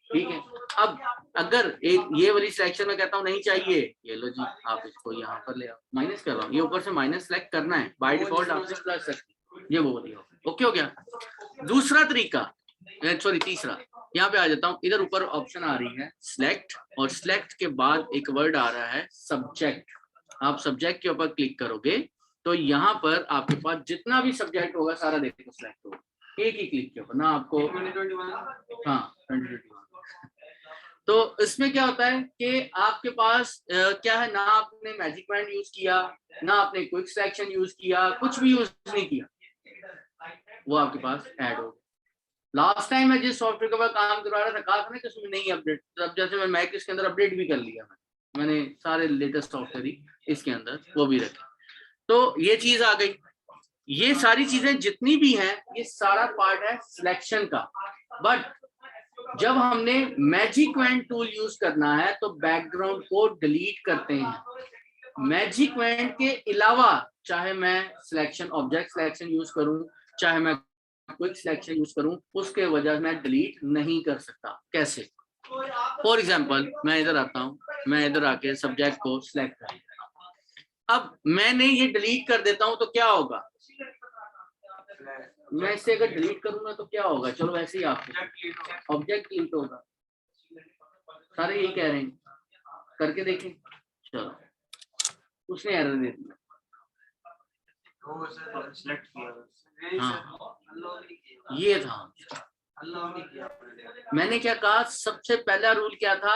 ठीक है। अब अगर एक ये वाली सिलेक्शन में कहता हूँ नहीं चाहिए, ये लो जी आप इसको यहाँ पर ले आओ, माइनस कर रहा हूँ, ये ऊपर से माइनस सेलेक्ट करना है, बाय डिफॉल्ट आपने प्लस रखी, ये वो वाली हो। ओके हो गया। दूसरा तरीका, सॉरी तीसरा, यहाँ पे आ जाता हूँ, इधर ऊपर ऑप्शन आ रही है सिलेक्ट, और सिलेक्ट के बाद एक वर्ड आ रहा है सब्जेक्ट। आप सब्जेक्ट के ऊपर क्लिक करोगे तो यहाँ पर आपके पास जितना भी सब्जेक्ट होगा सारा देखो सिलेक्ट होगा, एक ही क्लिक के ऊपर ना आपको। हाँ 2021। तो इसमें क्या होता है कि आपके पास क्या है, ना आपने मैजिक बैंड यूज किया, ना आपने क्विक सिलेक्शन यूज किया, कुछ भी यूज नहीं किया, वो आपके पास ऐड हो। लास्ट टाइम मैं जिस सॉफ्टवेयर के ऊपर काम करवा रहा था, कहा था ना कि उसमें नहीं अपडेट, तब जैसे मैं मैक इसके अंदर अपडेट भी कर लिया, मैंने सारे लेटेस्ट सॉफ्टवेयर ही इसके अंदर वो भी रखे, तो ये चीज आ गई। ये सारी चीजें जितनी भी हैं ये सारा पार्ट है सिलेक्शन का। बट जब हमने मैजिक बैंड टूल यूज करना है तो बैकग्राउंड को डिलीट करते हैं। मैजिक बैंड के अलावा चाहे मैं सिलेक्शन ऑब्जेक्ट सिलेक्शन यूज करूं, चाहे मैं क्विक सिलेक्शन यूज करूं, उसके वजह मैं डिलीट नहीं कर सकता। कैसे? फॉर एग्जांपल मैं इधर आता हूं, मैं इधर आके सब्जेक्ट को सिलेक्ट कर, अब मैंने ये डिलीट कर देता हूं तो क्या होगा, मैं इसे अगर डिलीट करूंगा तो क्या होगा, चलो वैसे ही आपको ऑब्जेक्ट डिलीट होगा, सारे यही कह रहे हैं, करके देखें। चलो उसने एरर दे दिया, हाँ ये था। मैंने क्या कहा, सबसे पहला रूल क्या था,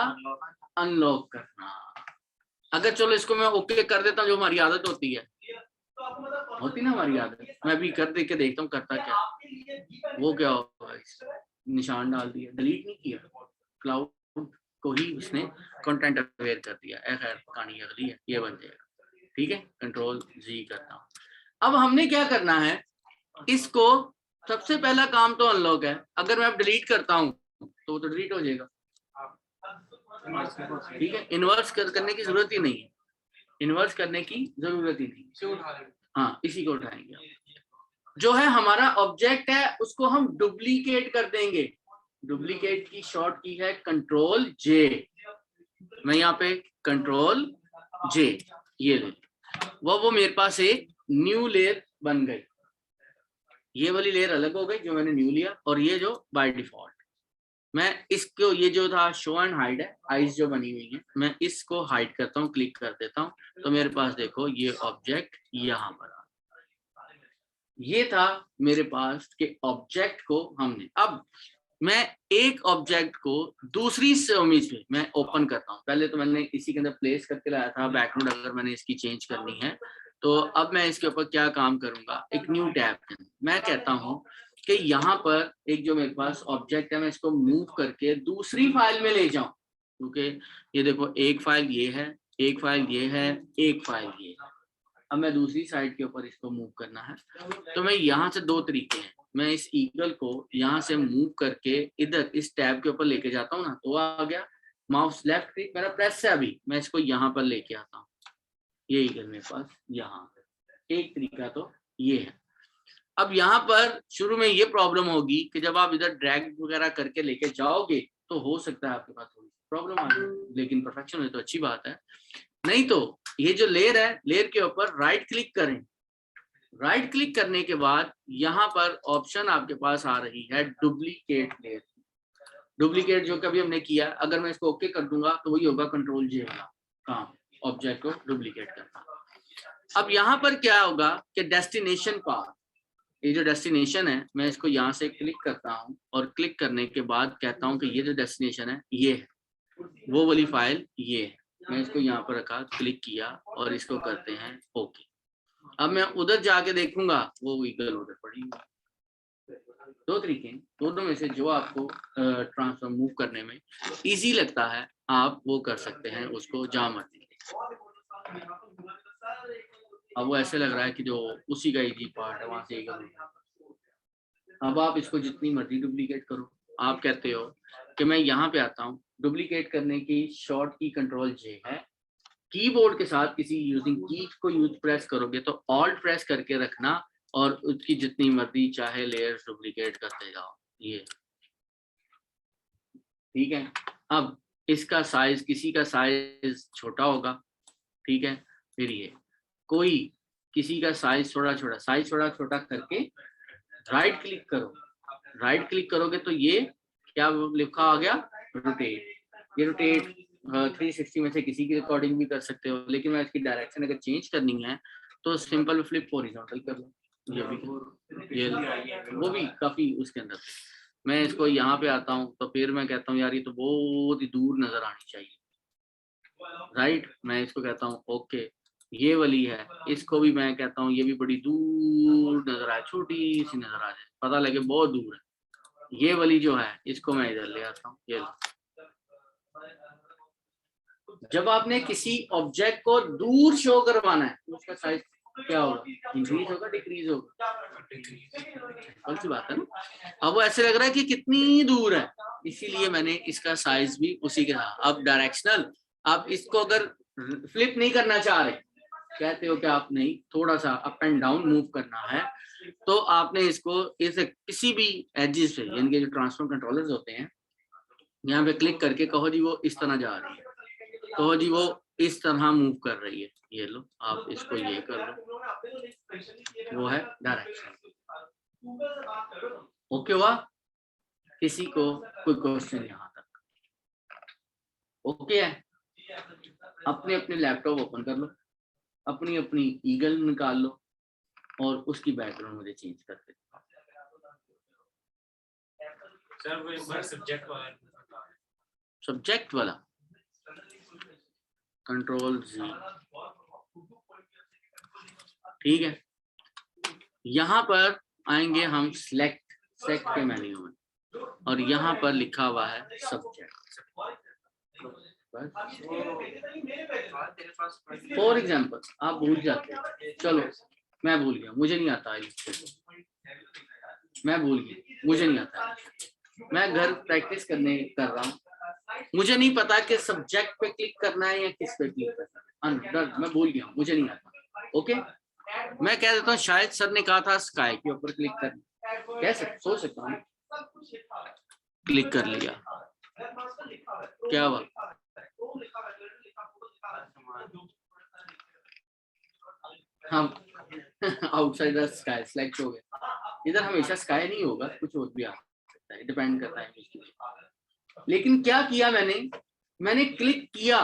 अनलॉक करना। अगर चलो इसको मैं ओके कर देता हूँ, जो हमारी आदत होती है ना हमारी आदत, मैं भी कर दे के देखता हूँ करता क्या, वो क्या होगा, निशान डाल दिया, डिलीट नहीं किया, क्लाउड को ही उसने कंटेंट अवेयर कर दिया। खैर कहानी अगली है, ये बन जाएगा, ठीक है। कंट्रोल जी करता हूँ। अब हमने क्या करना है, इसको सबसे पहला काम तो अनलॉक है, अगर मैं अब डिलीट करता हूँ तो वो तो डिलीट हो जाएगा, ठीक है। इन्वर्स करने की जरूरत ही नहीं है, इन्वर्स करने की जरूरत ही नहीं, हाँ इसी को उठाएंगे। जो है हमारा ऑब्जेक्ट है उसको हम डुप्लीकेट कर देंगे, डुप्लीकेट की शॉर्ट की है कंट्रोल जे, मैं यहाँ पे कंट्रोल जे ये ले, वो मेरे पास एक न्यू लेयर बन गई, ये वाली लेयर अलग हो गई जो मैंने न्यू लिया, और ये जो बाय डिफॉल्ट मैं इसको, ये जो था शो एंड हाइड है, आइज जो बनी हुई है, मैं इसको हाइड करता हूँ, क्लिक कर देता हूँ, तो मेरे पास देखो ये ऑब्जेक्ट यहाँ पर आ, ये था मेरे पास के ऑब्जेक्ट को हमने। अब मैं एक ऑब्जेक्ट को दूसरी इमेज में मैं ओपन करता हूँ, पहले तो मैंने इसी के अंदर प्लेस करके लाया था बैकग्राउंड, अगर मैंने इसकी चेंज करनी है तो अब मैं इसके ऊपर क्या काम करूंगा, एक न्यू टैब मैं कहता हूँ कि यहाँ पर एक जो मेरे पास ऑब्जेक्ट है मैं इसको मूव करके दूसरी फाइल में ले जाऊं, क्योंकि ये देखो एक फाइल ये है, एक फाइल ये है, एक फाइल ये है। अब मैं दूसरी साइड के ऊपर इसको मूव करना है, तो मैं यहाँ से दो तरीके हैं, मैं इस ईगल को यहाँ से मूव करके इधर इस टैब के ऊपर लेके जाता हूँ ना, तो आ गया, माउस लेफ्ट क्लिक मेरा प्रेस है, अभी मैं इसको यहाँ पर लेके आता हूँ, ये ईगल मेरे पास यहाँ, एक तरीका तो ये है। अब यहाँ पर शुरू में ये प्रॉब्लम होगी कि जब आप इधर ड्रैग वगैरह करके लेके जाओगे तो हो सकता है आपके पास थोड़ी प्रॉब्लम आ जाए, लेकिन परफेक्शन है तो अच्छी बात है। नहीं तो ये जो लेयर है, लेयर के ऊपर राइट क्लिक करें, राइट क्लिक करने के बाद यहाँ पर ऑप्शन आपके पास आ रही है डुप्लीकेट लेयर, डुप्लीकेट जो कभी हमने किया, अगर मैं इसको ओके कर दूंगा तो वही होगा कंट्रोल जे वाला काम, ऑब्जेक्ट को डुप्लीकेट करना। अब यहाँ पर क्या होगा कि डेस्टिनेशन पाथ, ये जो डेस्टिनेशन है मैं इसको यहाँ से क्लिक करता हूँ, और क्लिक करने के बाद कहता हूँ कि ये जो डेस्टिनेशन है ये है, वो वाली फाइल ये है, मैं इसको यहाँ पर रखा, क्लिक किया और इसको करते हैं ओके। अब मैं उधर जाके देखूंगा वो ईगल उधर पड़ी। दो तरीके, दोनों में से जो आपको ट्रांसफर मूव करने में इजी लगता है आप वो कर सकते हैं, उसको जहाँ मर्जी। अब वो ऐसे लग रहा है कि जो उसी का इजी पार्ट है वहां से ईगल। अब आप इसको जितनी मर्जी डुप्लीकेट करो, आप कहते हो कि मैं यहाँ पे आता हूँ, डुप्लीकेट करने की शॉर्ट की कंट्रोल जे है, कीबोर्ड के साथ किसी यूजिंग की को यूज प्रेस करोगे तो ऑल्ट प्रेस करके रखना और उसकी जितनी मर्जी चाहे लेयर्स डुप्लीकेट करते जाओ। ये ठीक है। अब इसका साइज, किसी का साइज छोटा होगा, ठीक है, फिर ये कोई किसी का साइज थोड़ा छोटा, साइज थोड़ा छोटा करके राइट क्लिक करो, राइट क्लिक करोगे तो ये क्या लिखा आ गया, रोटेट। ये रोटेट 360 में से किसी की अकॉर्डिंग भी कर सकते हो, लेकिन मैं इसकी डायरेक्शन अगर चेंज करनी है तो सिंपल फ्लिप हॉरिजॉन्टल कर लो। ये भी ये वो भी काफी उसके अंदर। मैं इसको यहाँ पे आता हूँ तो फिर मैं कहता हूँ यार ये तो बहुत ही दूर नजर आनी चाहिए, राइट। मैं इसको कहता हूँ ओके, ये वाली है, इसको भी मैं कहता हूँ ये भी बड़ी दूर नजर आए, छोटी सी नजर आ जाए, पता लगे बहुत दूर है। ये वाली जो है इसको मैं इधर ले आता हूँ। ये जब आपने किसी ऑब्जेक्ट को दूर शो करवाना है तो उसका साइज क्या होगा, इंक्रीज होगा डिक्रीज होगा, कौन सी बात है ना। अब वो ऐसे लग रहा है कि कितनी दूर है, इसीलिए मैंने इसका साइज भी उसी के साथ। अब डायरेक्शनल, आप इसको अगर फ्लिप नहीं करना चाह रहे, कहते हो कि आप नहीं थोड़ा सा अप एंड डाउन मूव करना है, तो आपने इसको इस किसी भी एजेस पे, यानी कि जो ट्रांसफर कंट्रोलर्स होते हैं, यहाँ पे क्लिक करके कहो जी वो इस तरह जा रही है, कहो जी वो इस तरह मूव कर रही है, ये लो आप इसको ये कर लो, वो है डायरेक्शन। ओके हुआ, किसी को कोई क्वेश्चन यहाँ तक ओके है? अपने अपने लैपटॉप ओपन कर लो, अपनी अपनी ईगल निकाल लो और उसकी बैकग्राउंड मुझे चेंज कर दे। सर वो एक बार सब्जेक्ट वाला कंट्रोल Z, ठीक है। यहाँ पर आएंगे हम सेलेक्ट के मेन्यू में और यहाँ पर लिखा हुआ है सब्जेक्ट। फॉर एग्जाम्पल आप भूल जाते हैं, चलो मैं भूल गया, मुझे नहीं आता है, मैं भूल गया, मुझे नहीं आता है, मैं घर प्रैक्टिस करने कर रहा हूँ, मुझे नहीं पता कि सब्जेक्ट पे क्लिक करना है या किस पे क्लिक करना है, मैं भूल गया, मुझे नहीं आता। ओके, मैं कह देता हूँ शायद सर ने कहा था स्काई के ऊपर क्लिक करना, कैसे सोच सकता हूँ, क्लिक कर लिया, क्या हुआ, हम आउटसाइड द स्काई सिलेक्ट हो गया। इधर हमेशा स्काई नहीं होगा, कुछ और भी आ सकता है, डिपेंड करता है। लेकिन क्या किया मैंने क्लिक किया,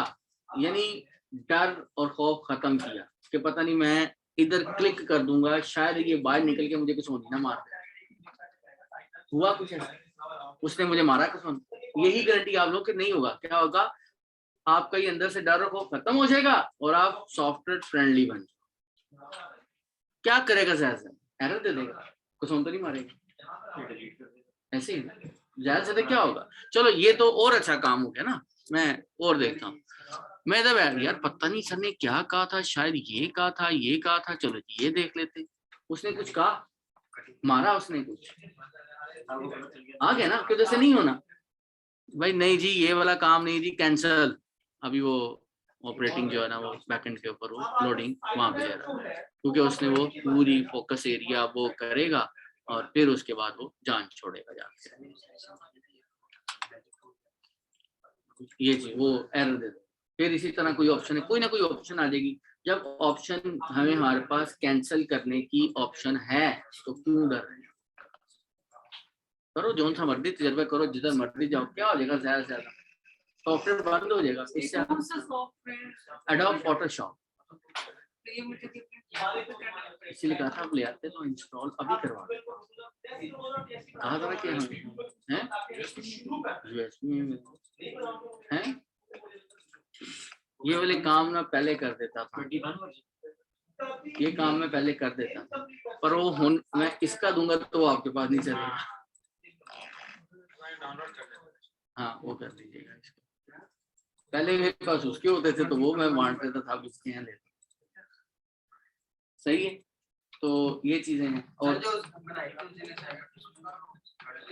यानी डर और खौफ खत्म किया कि पता नहीं मैं इधर क्लिक कर दूंगा शायद ये बाहर निकल के मुझे कुछ होनी ना मार दे। हुआ कुछ ऐसा, उसने मुझे मारा कुछ, यही गारंटी आप लोग कि नहीं होगा। क्या होगा, आपका ये अंदर से डर और खौफ खत्म हो जाएगा और आप सॉफ्टवेयर फ्रेंडली बन जाओ। क्या करेगा जैसे एरर दे देगा, कुछ तो नहीं मारेगा, ऐसे ही ज्यादा से क्या होगा। चलो ये तो और अच्छा काम हो गया ना, मैं और देखता हूँ। मैं जब यार पता नहीं सर ने क्या कहा था, शायद ये कहा था, ये कहा था, चलो ये देख लेते। उसने कुछ कहा, मारा उसने कुछ, आ गया ना, क्यों जैसे नहीं होना भाई, नहीं जी ये वाला काम नहीं जी, कैंसल। अभी वो ऑपरेटिंग जो है ना वो बैकएंड के ऊपर वो लोडिंग वहां पे ले रहा है, क्योंकि उसने वो पूरी फोकस एरिया वो करेगा और फिर उसके बाद वो जान छोड़ेगा जाके। ये चीज वो एरर दे दो, फिर इसी तरह कोई ऑप्शन है, कोई ना कोई ऑप्शन आ जाएगी। जब ऑप्शन हमारे पास कैंसिल करने की ऑप्शन है तो क्यों डर रहे हैं, करो जो सा मर्जी तजर्बा करो, जिधर मर्जी जाओ, क्या हो जाएगा, ज्यादा से ज्यादा सॉफ्टवेयर बंद हो जाएगा। इससे एडोब फोटोशॉप, इसीलिए कहा था आप ले आते तो इंस्टॉल अभी करवा कहा था कि हम हैं हैं ये वाले काम ना पहले कर देता था, ये काम मैं पहले कर देता था, पर वो मैं इसका दूंगा तो आपके पास नहीं चलेगा। हाँ वो कर दीजिएगा, पहले मेरे पास उसके होते थे तो वो मैं बांट देता था, इसके यहाँ लेता। सही है, तो ये चीजें हैं और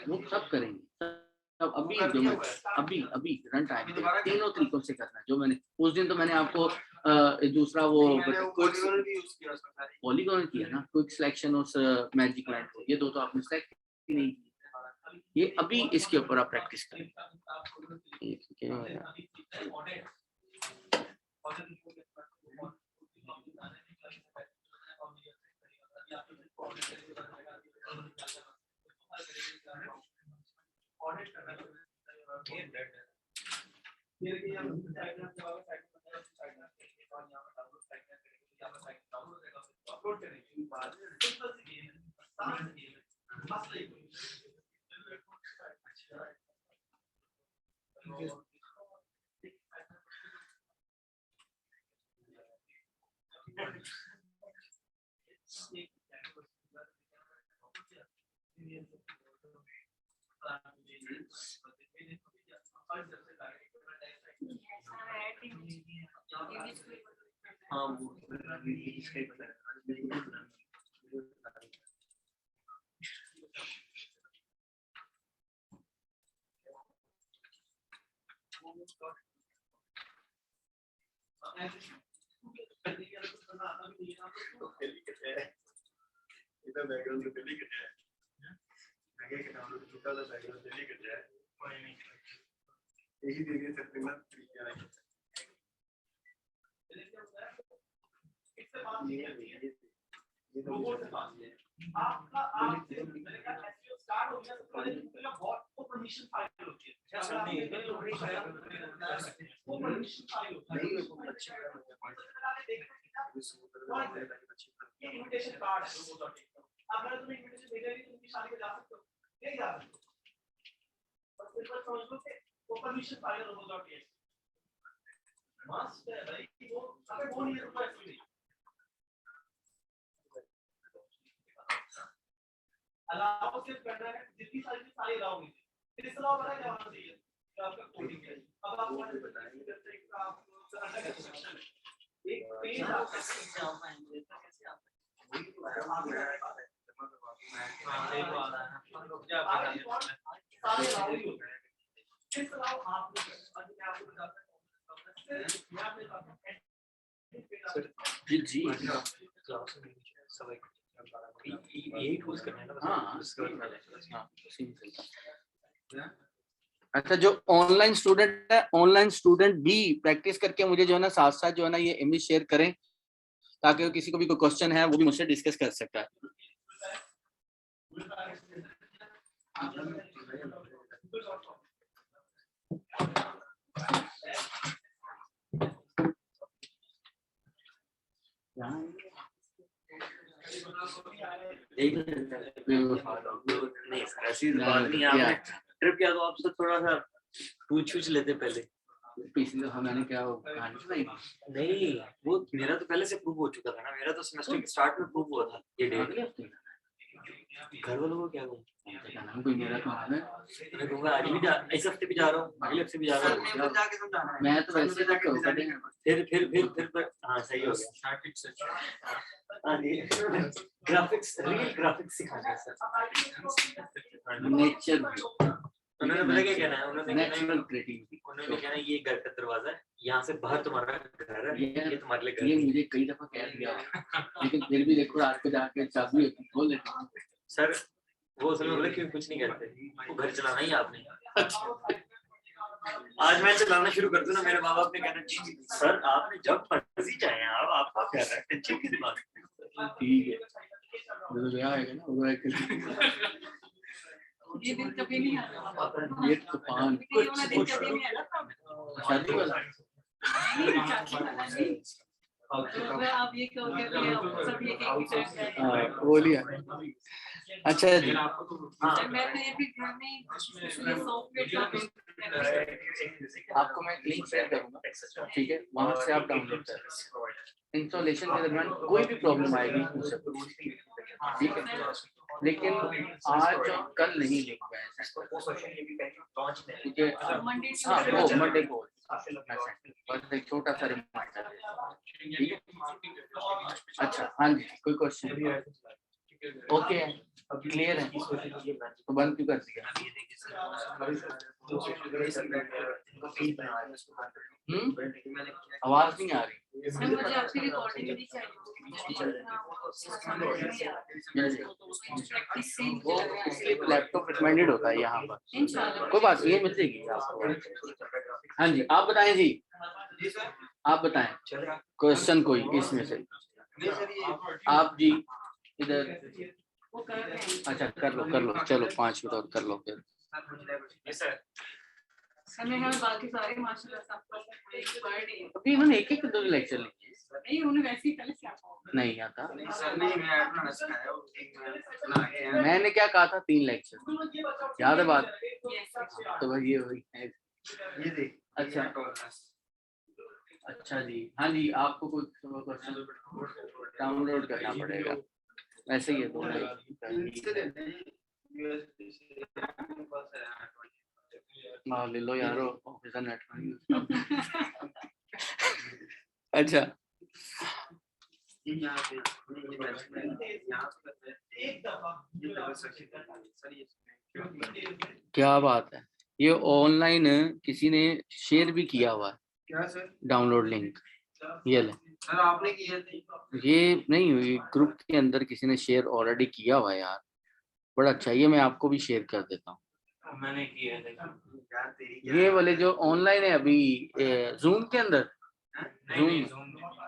वो सब करेंगे। अब अभी जो मैं अभी रन टाइम तीनों तरीकों से करना है। जो मैंने उस दिन तो मैंने आपको दूसरा वो पॉलीगॉन भी यूज किया उसका सारे। पॉलीगॉन किया ना, क्विक सिलेक्शन और मैजिक लैंड, ये दो तो आपने सेलेक्ट ही नहीं किए। ये अभी इसके ऊपर आप प्रैक्टिस करें। ये क्या हो रहा है? हाँ वो इसका ही पता है। इधर बैकग्राउंड पे दिल्ली कट है, आगे के डाउनलोड छोटा सा बैकग्राउंड दिल्ली कट है, यही देखिए सकते हैं क्या है। ये आपका मैंने कहा एसईओ स्टार्ट हो गया तो पहले बहुत को परमिशन फाइल होती है, वो परमिशन फाइल होती है, अच्छी ये इनविटेशन कार्ड है रोबो.टेक। अब मैंने तुम्हें इनविटेशन भेजा है, तुम की शादी में जा सकते हो, नहीं जा सकते, बस सिंपल समझ लो कि वो परमिशन फाइल रोबो.टेक मस्त है भाई, वो अबे वो नहीं है तो ऐसे नहीं अलाउ सिर्फ करना है, जितनी सारी अलाउ हुई थी इस अलाउ पता क्या होना चाहिए, आपका कोडिंग है। अब आप मुझे बताएंगे जैसे एक आप अंडर कंस्ट्रक्शन है, एक पेज आप कैसे एग्जाम में आएंगे, कैसे आप वही तो क्या सारे अलाउ ही होते हैं, किस अलाउ आप लोग मैं आपको बताता हूं यहां पे जी यही टूल्स करना है ना। हाँ अच्छा, जो ऑनलाइन स्टूडेंट है, ऑनलाइन स्टूडेंट भी प्रैक्टिस करके मुझे जो है ना साथ साथ जो है ना ये इमेज शेयर करें, ताकि किसी को भी कोई क्वेश्चन है वो भी मुझसे डिस्कस कर सकता है। नहीं ऐसी बात नहीं, आपने ट्रिप किया तो आपसे थोड़ा सा पूछ लेते पहले। पिछले मैंने क्या वो कहानी सुनाई? नहीं वो मेरा तो पहले से प्रूव हो चुका था ना, मेरा तो सेमेस्टर के स्टार्ट में प्रूव हुआ था ये डेट। अगले हफ्ते घर वालों को क्या कहूँ, कोई मेरा तो है, मैं कहूँगा आज भी इस हफ्ते भी जा रहा हूँ, अगले हफ्ते भी जा रहा हूँ। मैं तो वैसे फिर हाँ सही हो गया। ग्राफिक्स रियल ग्राफिक्स सिखाना है सर। नेचर उन्होंने पता क्या कहना है, उन्होंने नेचुरल क्रिएटिविटी, उन्होंने कहना है ये घर का दरवाजा है, यहाँ से बाहर तुम्हारा घर है, ये तुम्हारे लिए घर ये है। मुझे कई दफा कह दिया लेकिन फिर भी देखो रात को जाके चाबी खोल लेते हैं। सर वो असल में बोले क्यों कुछ नहीं करते, वो घर चलाना ही आपने। आज मैं चलाना शुरू कर दूं ना, मेरे माँ बाप ने कहना सर आपने जब मर्जी चाहे आपका घर है, टेंशन की बात। ठीक है, तो क्या आएगा ना वो ये दिन कभी नहीं आना, ये तूफान ये वाला दिन कभी नहीं आना तब शादी वाला नहीं चाहती वाला नहीं। तो आप ये कहोगे कि सब ये एक बोलिए। अच्छा जी, मैं तो ये भी घर में सॉफ्टवेयर आपको मैं लिंक शेयर करूंगा, ठीक है, वहां से आप डाउनलोड कर। इंस्टॉलेशन के दरमियान कोई भी प्रॉब्लम आएगी मुझसे पूछिए, ठीक है, लेकिन आज और कल नहीं लिंक है, ठीक है। हाँ वो मंडे को बस एक छोटा सा रिमाइंडर, ठीक है। अच्छा हाँ जी, कोई क्वेश्चन? ओके क्लियर है, तो बंद क्यों कर दिया? आवाज नहीं आ रही। सर मुझे आपकी रिकॉर्डिंग भी चाहिए प्रैक्टिस से लैपटॉप रिकमेंडेड होता है यहाँ पर, इंशाल्लाह। कोई बात नहीं, ये मिल जाएगी आपको। हाँ जी, आप बताएं जी, आप बताएं क्वेश्चन कोई इसमें से। आप जी इधर, वो कर रहे हैं अच्छा कर लो, चलो 5 मिनट और कर लो फिर। सर मेरे बाकी सारे माशाल्लाह सब पर एक वर्ड ही है। अभी इन्होंने एक दो लेक्चर लिए, नहीं उन्हें वैसे ही कल से आता नहीं आता। मैंने क्या कहा था, 3 लेक्चर, याद है बात? तो भाई ये वही है। अच्छा अच्छा जी, हाँ जी, आपको कोई क्वेश्चन डाउनलोड करना पड़ेगा, ऐसे ही है तो हाँ ले लो यार, ऑफिस का नेट। अच्छा क्या बात है, ये ऑनलाइन किसी ने शेयर भी किया हुआ है क्या सर? डाउनलोड लिंक, ये ले। सर आपने किया था? ये नहीं हुई, ग्रुप के अंदर किसी ने शेयर ऑलरेडी किया हुआ है यार, बड़ा अच्छा, ये मैं आपको भी शेयर कर देता हूँ। मैंने किया है यार तेरी ये वाले जो ऑनलाइन है अभी जूम के अंदर,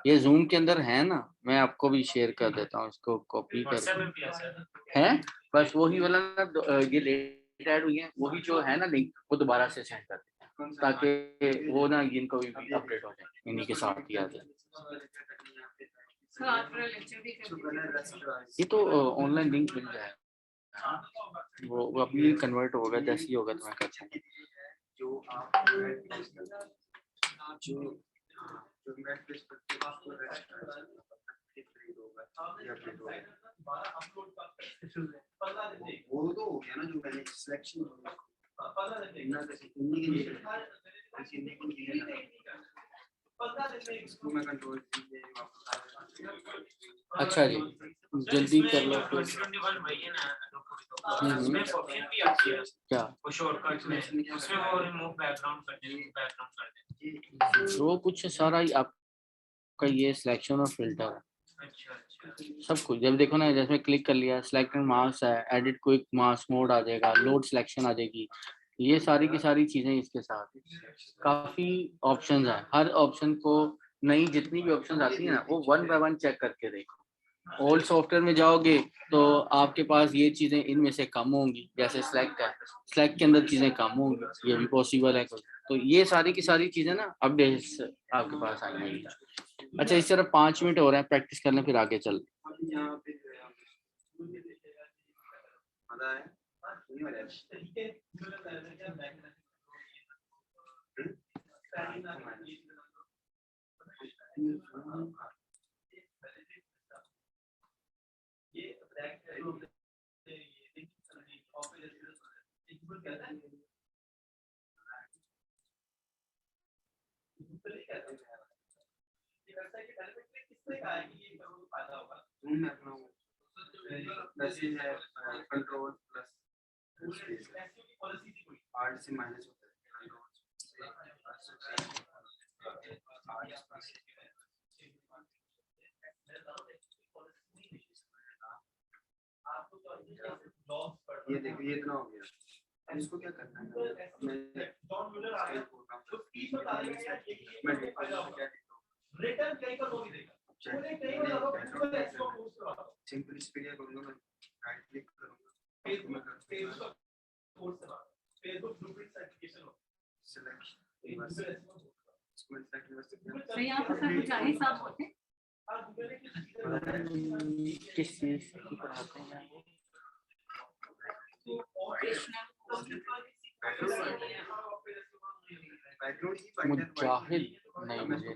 ये जूम के अंदर है ना, मैं आपको भी शेयर कर देता हूँ, इसको कॉपी कर है, बस वही वाला ना, ये लेट ऐड हुई है, वही जो है ना लिंक, वो दोबारा से सेंड कर देते हैं ताकि वो ना इनको भी अपडेट हो जाए, इन्हीं के साथ ही आ जाए। सर आज पूरा लेक्चर भी कर ये तो ऑनलाइन लिंक मिल जाएगा, वो अभी कन्वर्ट होगा, जैसे ही होगा तो मैं करता हूँ। जो आप जो मैं प्रेस करते हैं उसको रेस्ट होगा वो तो हो गया ना, जो मैंने सिलेक्शन मैं कंट्रोल अच्छा जी, जल्दी कर लो फिर। क्या वो कुछ सारा ही आपका ये सिलेक्शन और फिल्टर है, सब कुछ। जब देखो ना, जैसे क्लिक कर लिया, सिलेक्टेड मार्क्स है, एडिट क्विक मार्क्स मोड आ जाएगा, लोड सिलेक्शन आ जाएगी, ये सारी की सारी चीजें इसके साथ, काफी ऑप्शंस है, हर ऑप्शन को नई जितनी भी ऑप्शन आती है ना, वो 1 बाय 1 चेक करके देखो। ओल्ड सॉफ्टवेयर में जाओगे तो आपके पास ये चीजें इनमें से कम होंगी, जैसे सिलेक्ट है, सिलेक्ट के अंदर चीजें कम होंगी, ये भी पॉसिबल है, तो ये सारी की सारी चीजें ना अपडेट्स आपके पास आई हैं। अच्छा, इस तरह 5 मिनट हो रहे हैं, प्रैक्टिस कर लें फिर आगे चल। कंट्रोल प्लस आर्ट से माइनस होता है। ये देखो ये इतना हो गया, अब इसको क्या करना है, रिटर्न कहीं का लोग देगा, सिंपल इस पे क्या करूंगा, मैं राइट क्लिक करूंगा, फेसबुक ब्लूप्रिंट सर्टिफिकेशन सिलेक्शन, तो यहाँ पर सर कुछ आगे साफ होते हैं। किस चीज की पढ़ाते हैं? मुजाहिद नहीं, मुझे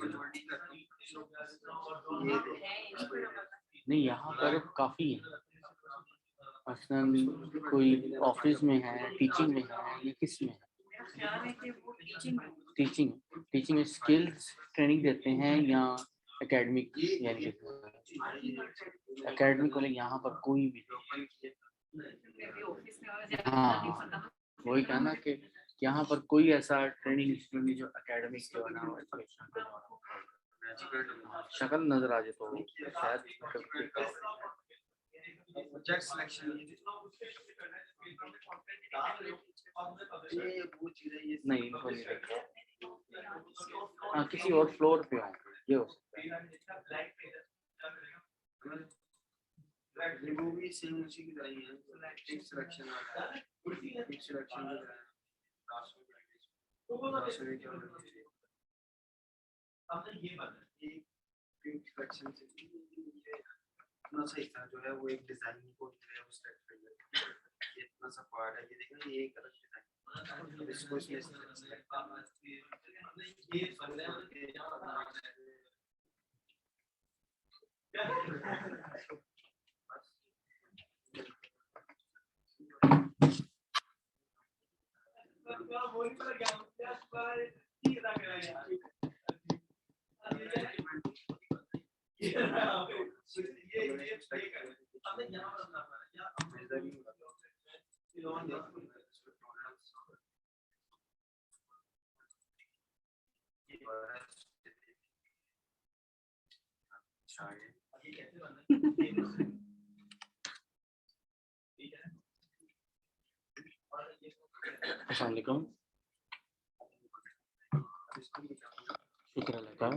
नहीं, यहाँ पर काफी है, मसलन कोई ऑफिस में है, टीचिंग में है, या किस में है? टीचिंग में स्किल्स ट्रेनिंग देते हैं या एकेडमिक, यानी एकेडमिक वाले यहाँ पर कोई भी, हाँ वही कहना कि यहाँ पर कोई ऐसा ट्रेनिंग इंस्टीट्यूट नहीं जो एकेडमिक जो है ना, शक्ल नजर आ जाए तो शायद शक्ल का प्रोजेक्ट सिलेक्शन ये वो चीज है ये नहीं इनको नहीं देखा। हाँ किसी और फ्लोर पे हो ये हो सकता है। ये वो भी सेम उसी की तरह ही है टिक सिलेक्शन वाला टिक सिलेक्शन की तरह लास्ट में क्या होना चाहिए हमने ये बना टिक सिलेक्शन से ये इतना सही था जो है वो एक डिजाइन को जो है उस टाइप का ये इतना सा पार्ट है ये देखना ये एक अलग डिजाइन अब इसको इसमें सेलेक्ट करना ये बंदे अस्सलाम वालेकुम। शुक्र अल्लाह का।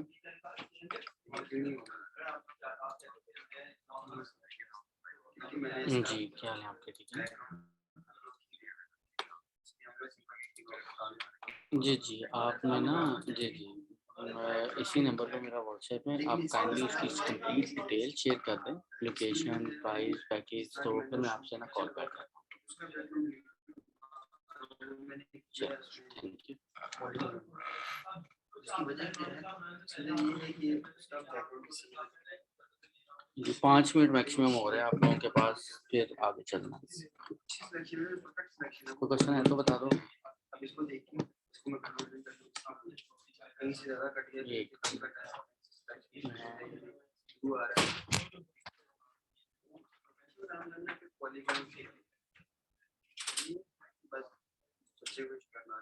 जी क्या हाल है आपके? ठीक है जी जी आपने ना जी जी इसी नंबर पे मेरा व्हाट्सएप है, आप काइंडली उसकी कंप्लीट डिटेल शेयर कर दें, लोकेशन प्राइस पैकेज, तो फिर मैं आपसे ना कॉल बैक करता हूँ। Thank you. इसकी वजह क्या है इसलिए ये है कि स्टॉक बैकग्राउंड की जी 5 मिनट मैक्सिमम हो रहे हैं आप लोगों के पास, फिर आगे चलना। सिलेक्शन है परफेक्ट सिलेक्शन है कोई क्वेश्चन है तो बता दो। अब इसको देखिए इसको मैं कन्वर्ट कर दूं कहीं से ज्यादा कट गया ये कम कटा है वो आ रहा है पॉलीगॉन से बस बच्चे कुछ करना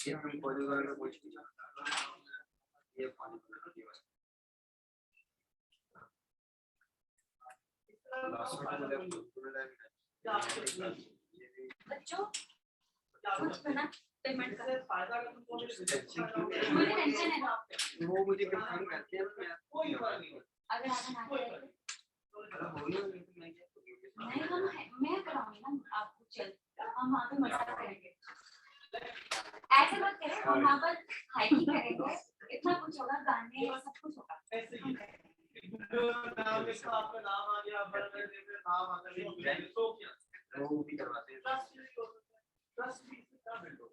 ये हम पॉलीगॉन में कुछ नहीं ये पॉलीगॉन की बात लास्ट में तो बच्चों कुछ बना पेमेंट कर फायदा मुझे टेंशन है ना वो मुझे कंफर्म करते हैं मैं अगर आना ना करे नहीं हम मैं कराऊंगी ना आपको, चल हम वहाँ पे मजाक करेंगे, ऐसे मत करें, हम वहाँ पर हाइकिंग करेंगे, इतना कुछ होगा, गाने सब कुछ होगा। नाम लिखा आपका नाम आ गया नाम आता है तो क्या वो भी करवाते हैं ट्रस्ट भी कितना बिल्ड हो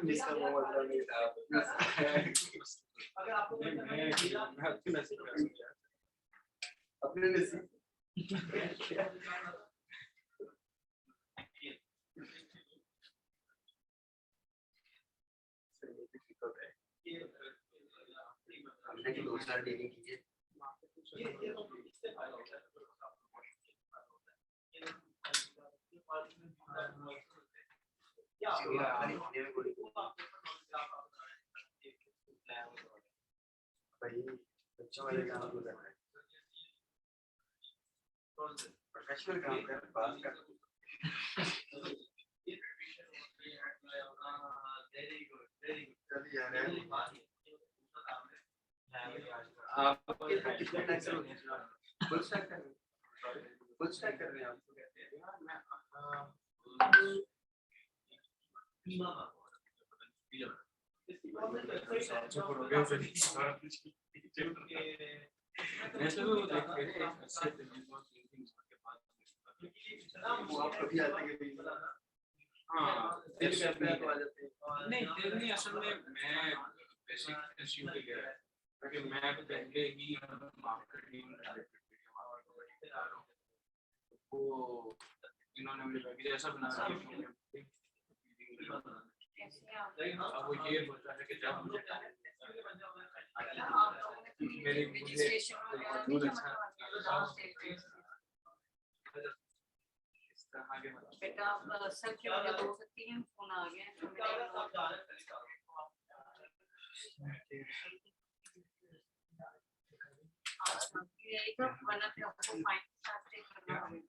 मिस्टर मोहम्मद रफी साहब अगर आपको अपने नसीब हमने कि 2 साल डीलिंग की है ये तो इससे फायदा होता है क्या भाई बच्चों वाले काम को करना है प्रोफेशनल काम कर बात कर आपके कितने टैक्स होते हैं फुल स्टैक कर रहे हैं आप वो आप कभी आते हैं नहीं असल में मैं बेसिक एसईओ पे गया क्योंकि मैं पहले ही मार्केटिंग वो इन्होंने मुझे पैकेज ऐसा बना दिया अब वो ये बोलता है कि जब मुझे मेरे मुझे बेटा आप सर की वजह हो सकती है, फोन आ गया तो यही तो वरना फिर आपको फाइन करना पड़ेगा।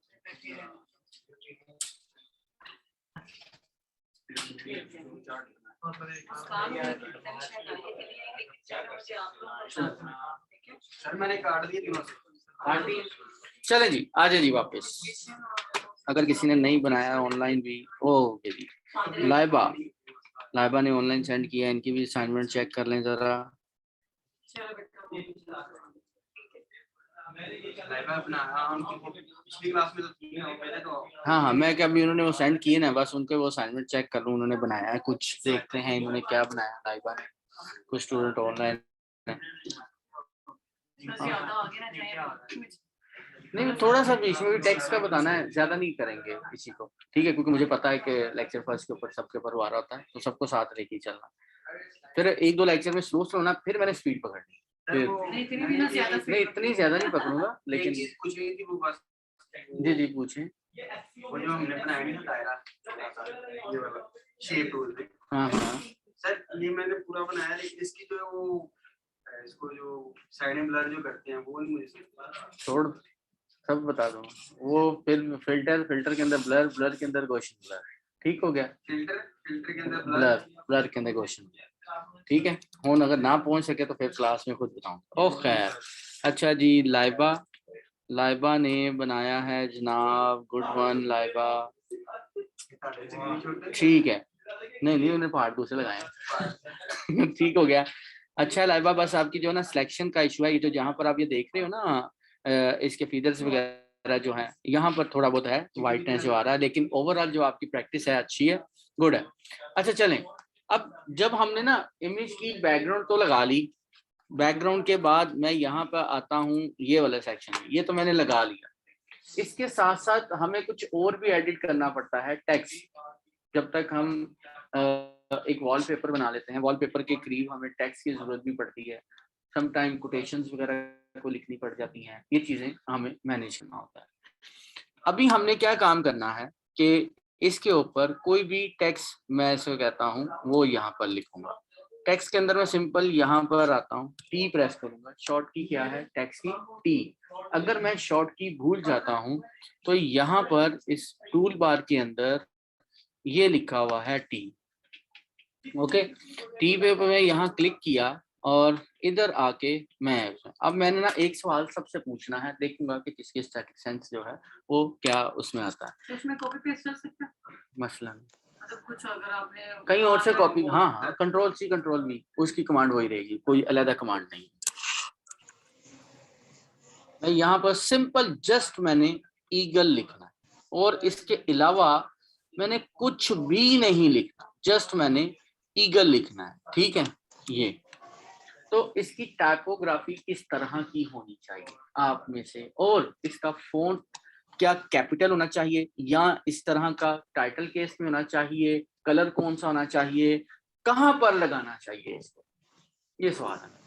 सर मैंने काट दिए तीनों से। चले जी, आ जाए जी वापस। अगर किसी ने नहीं बनाया ऑनलाइन भी, ओके जी। लाइबा ने ऑनलाइन सेंड किया, इनकी भी असाइनमेंट चेक कर लें जरा। पिछली क्लास में तो थी ना, पहले तो हाँ, मैं क्या अभी उन्होंने वो सेंड किए ना, बस उनके वो असाइनमेंट चेक कर लूँ उन्होंने बनाया है कुछ, देखते हैं इन्होंने क्या बनाया लाइबा ने। कुछ स्टूडेंट ऑनलाइन नहीं, थोड़ा सा बीच में भी टेक्स्ट का बताना है, ज्यादा नहीं करेंगे किसी को, ठीक है, क्योंकि मुझे पता है कि लेक्चर फर्स्ट के ऊपर सबके ऊपर वारा होता है, तो सबको साथ लेके चलना। फिर एक दो लेक्चर में स्लो ना, फिर मैंने स्पीड पकड़नी। नहीं इतनी ज्यादा नहीं पकड़ूंगा, लेकिन कुछ नहीं थी वो बस। जी पूछें। वो जो हमने बनाया नहीं दायरा, ये वाला शेप टूल। हाँ सर ये मैंने पूरा बनाया, लेकिन इसकी जो है वो इसको जो साइड में ब्लर जो करते हैं वो नहीं मुझे छोड़, सब बता दो। वो फिर फिल्टर के अंदर ब्लर के अंदर गॉसियन ब्लर, ठीक हो गया। फिल्टर के अंदर ब्लर के अंदर गॉसियन ब्लर, ठीक है। फोन अगर ना पहुंच सके तो फिर क्लास में खुद बताऊं। ओह खैर, अच्छा जी, लाइबा ने बनाया है जनाब, गुड वन लाइबा, ठीक है। नहीं उन्हें पहाड़ दूसरे लगाए ठीक हो गया। अच्छा लाइबा, बस आपकी जो है ना सिलेक्शन का इशू है, ये जो जहाँ पर आप ये देख रहे हो ना, इसके फीदर्स वगैरह जो है, यहाँ पर थोड़ा बहुत है वाइटनेस जो आ रहा है, लेकिन ओवरऑल जो आपकी प्रैक्टिस है अच्छी है, गुड है। अच्छा चलें, अब जब हमने ना इमेज की बैकग्राउंड तो लगा ली, बैकग्राउंड के बाद मैं यहाँ पर आता हूँ, ये वाला सेक्शन, ये तो मैंने लगा लिया। इसके साथ साथ हमें कुछ और भी एडिट करना पड़ता है, टेक्स्ट। जब तक हम एक वॉलपेपर बना लेते हैं, वॉलपेपर के करीब हमें टेक्स्ट की जरूरत भी पड़ती है, सम टाइम कोटेशंस वगैरह को लिखनी पड़ जाती हैं, ये चीजें हमें मैनेज करना होता है। अभी हमने क्या काम करना है कि इसके ऊपर कोई भी टेक्स्ट मैं इसे कहता हूँ वो यहाँ पर लिखूंगा। टेक्स्ट के अंदर मैं सिंपल यहाँ पर आता हूँ, टी प्रेस करूंगा। शॉर्ट की क्या है टेक्स्ट की? टी। अगर मैं शॉर्ट की भूल जाता हूँ तो यहाँ पर इस टूल बार के अंदर ये लिखा हुआ है टी। ओके, टी पे मैं यहाँ क्लिक किया और इधर आके मैं अब मैंने ना एक सवाल सबसे पूछना है, देखूंगा कि किसकी स्टैटिक सेंस जो है वो क्या उसमें आता है। तो उसमें कॉपी पेस्ट कर सकते हैं मसलन मतलब कुछ अगर आपने कहीं और से कॉपी, हाँ कंट्रोल सी कंट्रोल वी, उसकी कमांड वही रहेगी, कोई अलग कमांड नहीं। मैं यहाँ पर सिंपल जस्ट मैंने ईगल लिखना है और इसके अलावा मैंने कुछ भी नहीं लिखना, जस्ट मैंने ईगल लिखना है, ठीक है। ये तो इसकी टाइपोग्राफी किस तरह की होनी चाहिए आप में से, और इसका फोंट क्या कैपिटल होना चाहिए या इस तरह का टाइटल केस में होना चाहिए, कलर कौन सा होना चाहिए, कहाँ पर लगाना चाहिए इसको, ये सवाल है।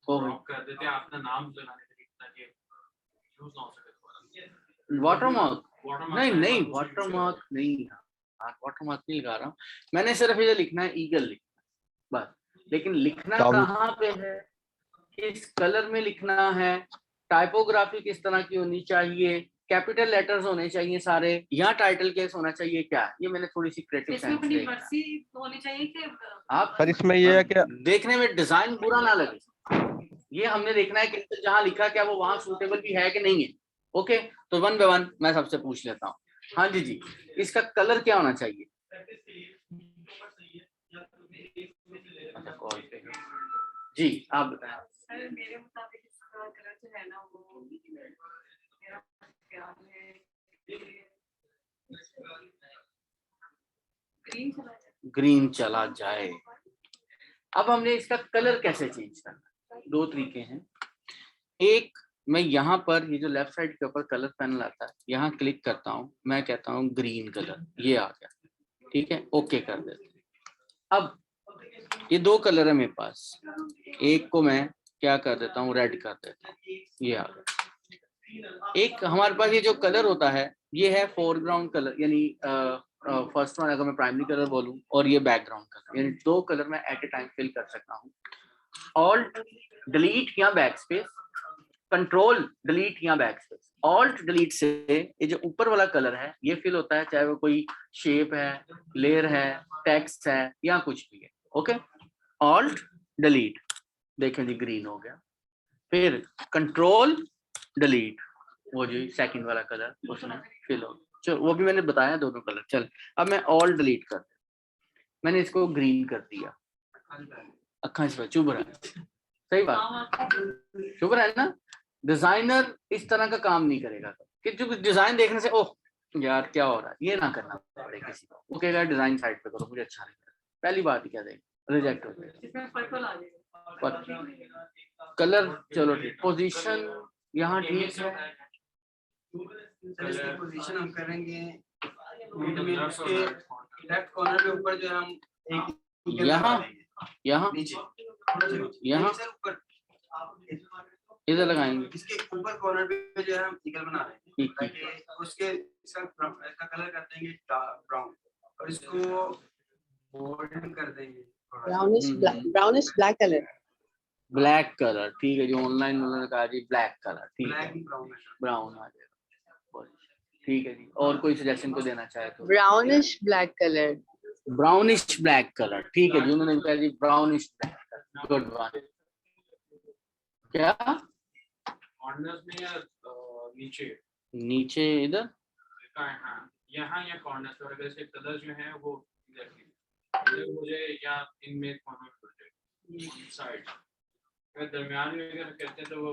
कर देते हैं अपना नाम लगाने के लिए ताकि यूज ना हो सके। वाटरमार्क नहीं वाटरमार्क नहीं, वाटरमार्क नहीं लगा रहा हूँ मैंने, सिर्फ ये लिखना है ईगल लिखना बस। लेकिन लिखना कहाँ पे है, किस कलर में लिखना है, टाइपोग्राफी किस तरह की होनी चाहिए, कैपिटल लेटर्स होने चाहिए सारे, यहाँ टाइटल केस होना चाहिए, क्या ये मैंने थोड़ी सी क्रिएटिव इसमें अपनी मर्जी होनी चाहिए कि आप पर इसमें ये है कि देखने में डिजाइन बुरा ना लगे, ये हमने देखना है कि जहाँ लिखा क्या वो वहां सूटेबल भी है कि नहीं है। ओके, तो वन बाय वन मैं सबसे पूछ लेता हूँ। हाँ जी, इसका कलर क्या होना चाहिए? अच्छा कॉल पे जी, आप बताएं। सर मेरे मुताबिक इसका कलर जो है ना वो मेरा ख्याल है ग्रीन चला जाए। अब हमने इसका कलर कैसे चेंज करना, दो तरीके हैं। एक, मैं यहाँ पर ये जो लेफ्ट साइड के ऊपर कलर पैनल आता है, यहाँ क्लिक करता हूँ, मैं कहता हूँ ग्रीन कलर, ये आ गया, ठीक है, ओके कर देते हैं। अब ये दो कलर है मेरे पास, एक को मैं क्या कर देता हूँ, रेड कर देता हूँ, ये आ गया। एक हमारे पास ये जो कलर होता है ये है फोरग्राउंड कलर, यानी फर्स्ट वन अगर मैं प्राइमरी कलर बोलूँ, और ये बैकग्राउंड कलर, यानी दो कलर मैं एट ए टाइम फिल कर सकता हूँ। ऑल्ट डिलीट या बैकस्पेस, कंट्रोल डिलीट या बैकस्पेस। ऑल्ट डिलीट से ये जो ऊपर वाला कलर है ये फिल होता है, चाहे वो कोई शेप है, लेयर है, टेक्स्ट है या कुछ भी है। ओके, ऑल्ट डिलीट, देखें जी ग्रीन हो गया। फिर कंट्रोल डिलीट, वो जो सेकंड वाला कलर उसमें फिल हो, चलो वो भी मैंने बताया दोनों कलर। चल अब मैं ऑल डिलीट कर, मैंने इसको ग्रीन कर दिया। अखा इस पर चुभ रहा है, सही बात, चुभ रहा है ना। डिजाइनर इस तरह का काम नहीं करेगा कि जो डिजाइन देखने से ओह यार क्या हो रहा है, ये ना करना पड़े किसी को। वो कहेगा डिजाइन साइड पे करो, मुझे अच्छा नहीं लगा, पहली बात ही क्या देगा, रिजेक्ट हो जाएगा। इसमें पर्पल आ जाएगा, कलर चलो ठीक, पोजीशन यहाँ ठीक है। सर इसकी पोजीशन हम करेंगे मिड में, उसके लेफ्ट कॉर्नर पे ऊपर जो हम एक यहाँ नीचे यहाँ सर ऊपर इधर लगाएंगे, इसके ऊपर कॉर्नर पे जो है हम ईगल बना रहे हैं, ठीक ताकि उसके इसका कलर कर देंगे ब्राउन और इसको बोल्ड कर देंगे brownish black colour, black colour ठीक है। जो ऑनलाइन उन्होंने कहा जी ब्लैक कलर, ठीक है, ब्राउन आ जाएगा, ठीक है जी। और कोई सजेशन को देना चाहे तो brownish black colour, brownish black colour, ठीक है जी। उन्होंने कहा जी brownish black colour, good one. क्या कॉर्नर्स में या नीचे नीचे इधर, हाँ यहाँ या कॉर्नर्स पर, अगर इसके कलर जो है वो इधर मुझे या इनमें कॉर्नर साइड दरमियान में अगर कहते हैं तो वो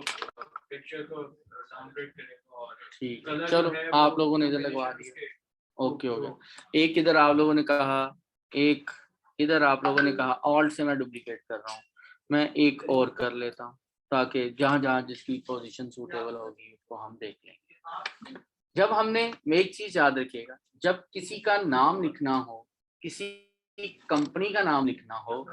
पिक्चर को डाउनग्रेड करेगा। और ठीक है चलो आप लोगों ने इधर लगवा दिया, ओके हो गया। एक इधर आप लोगों ने कहा, एक इधर आप लोगों ने कहा, ऑल्ट से मैं डुप्लीकेट कर रहा हूँ, मैं एक और कर लेता हूँ ताकि जहाँ जहाँ जिसकी पोजीशन सूटेबल होगी उसको हम देख लेंगे। जब हमने, एक चीज याद रखिएगा, जब किसी का नाम लिखना हो, किसी कंपनी का नाम लिखना हो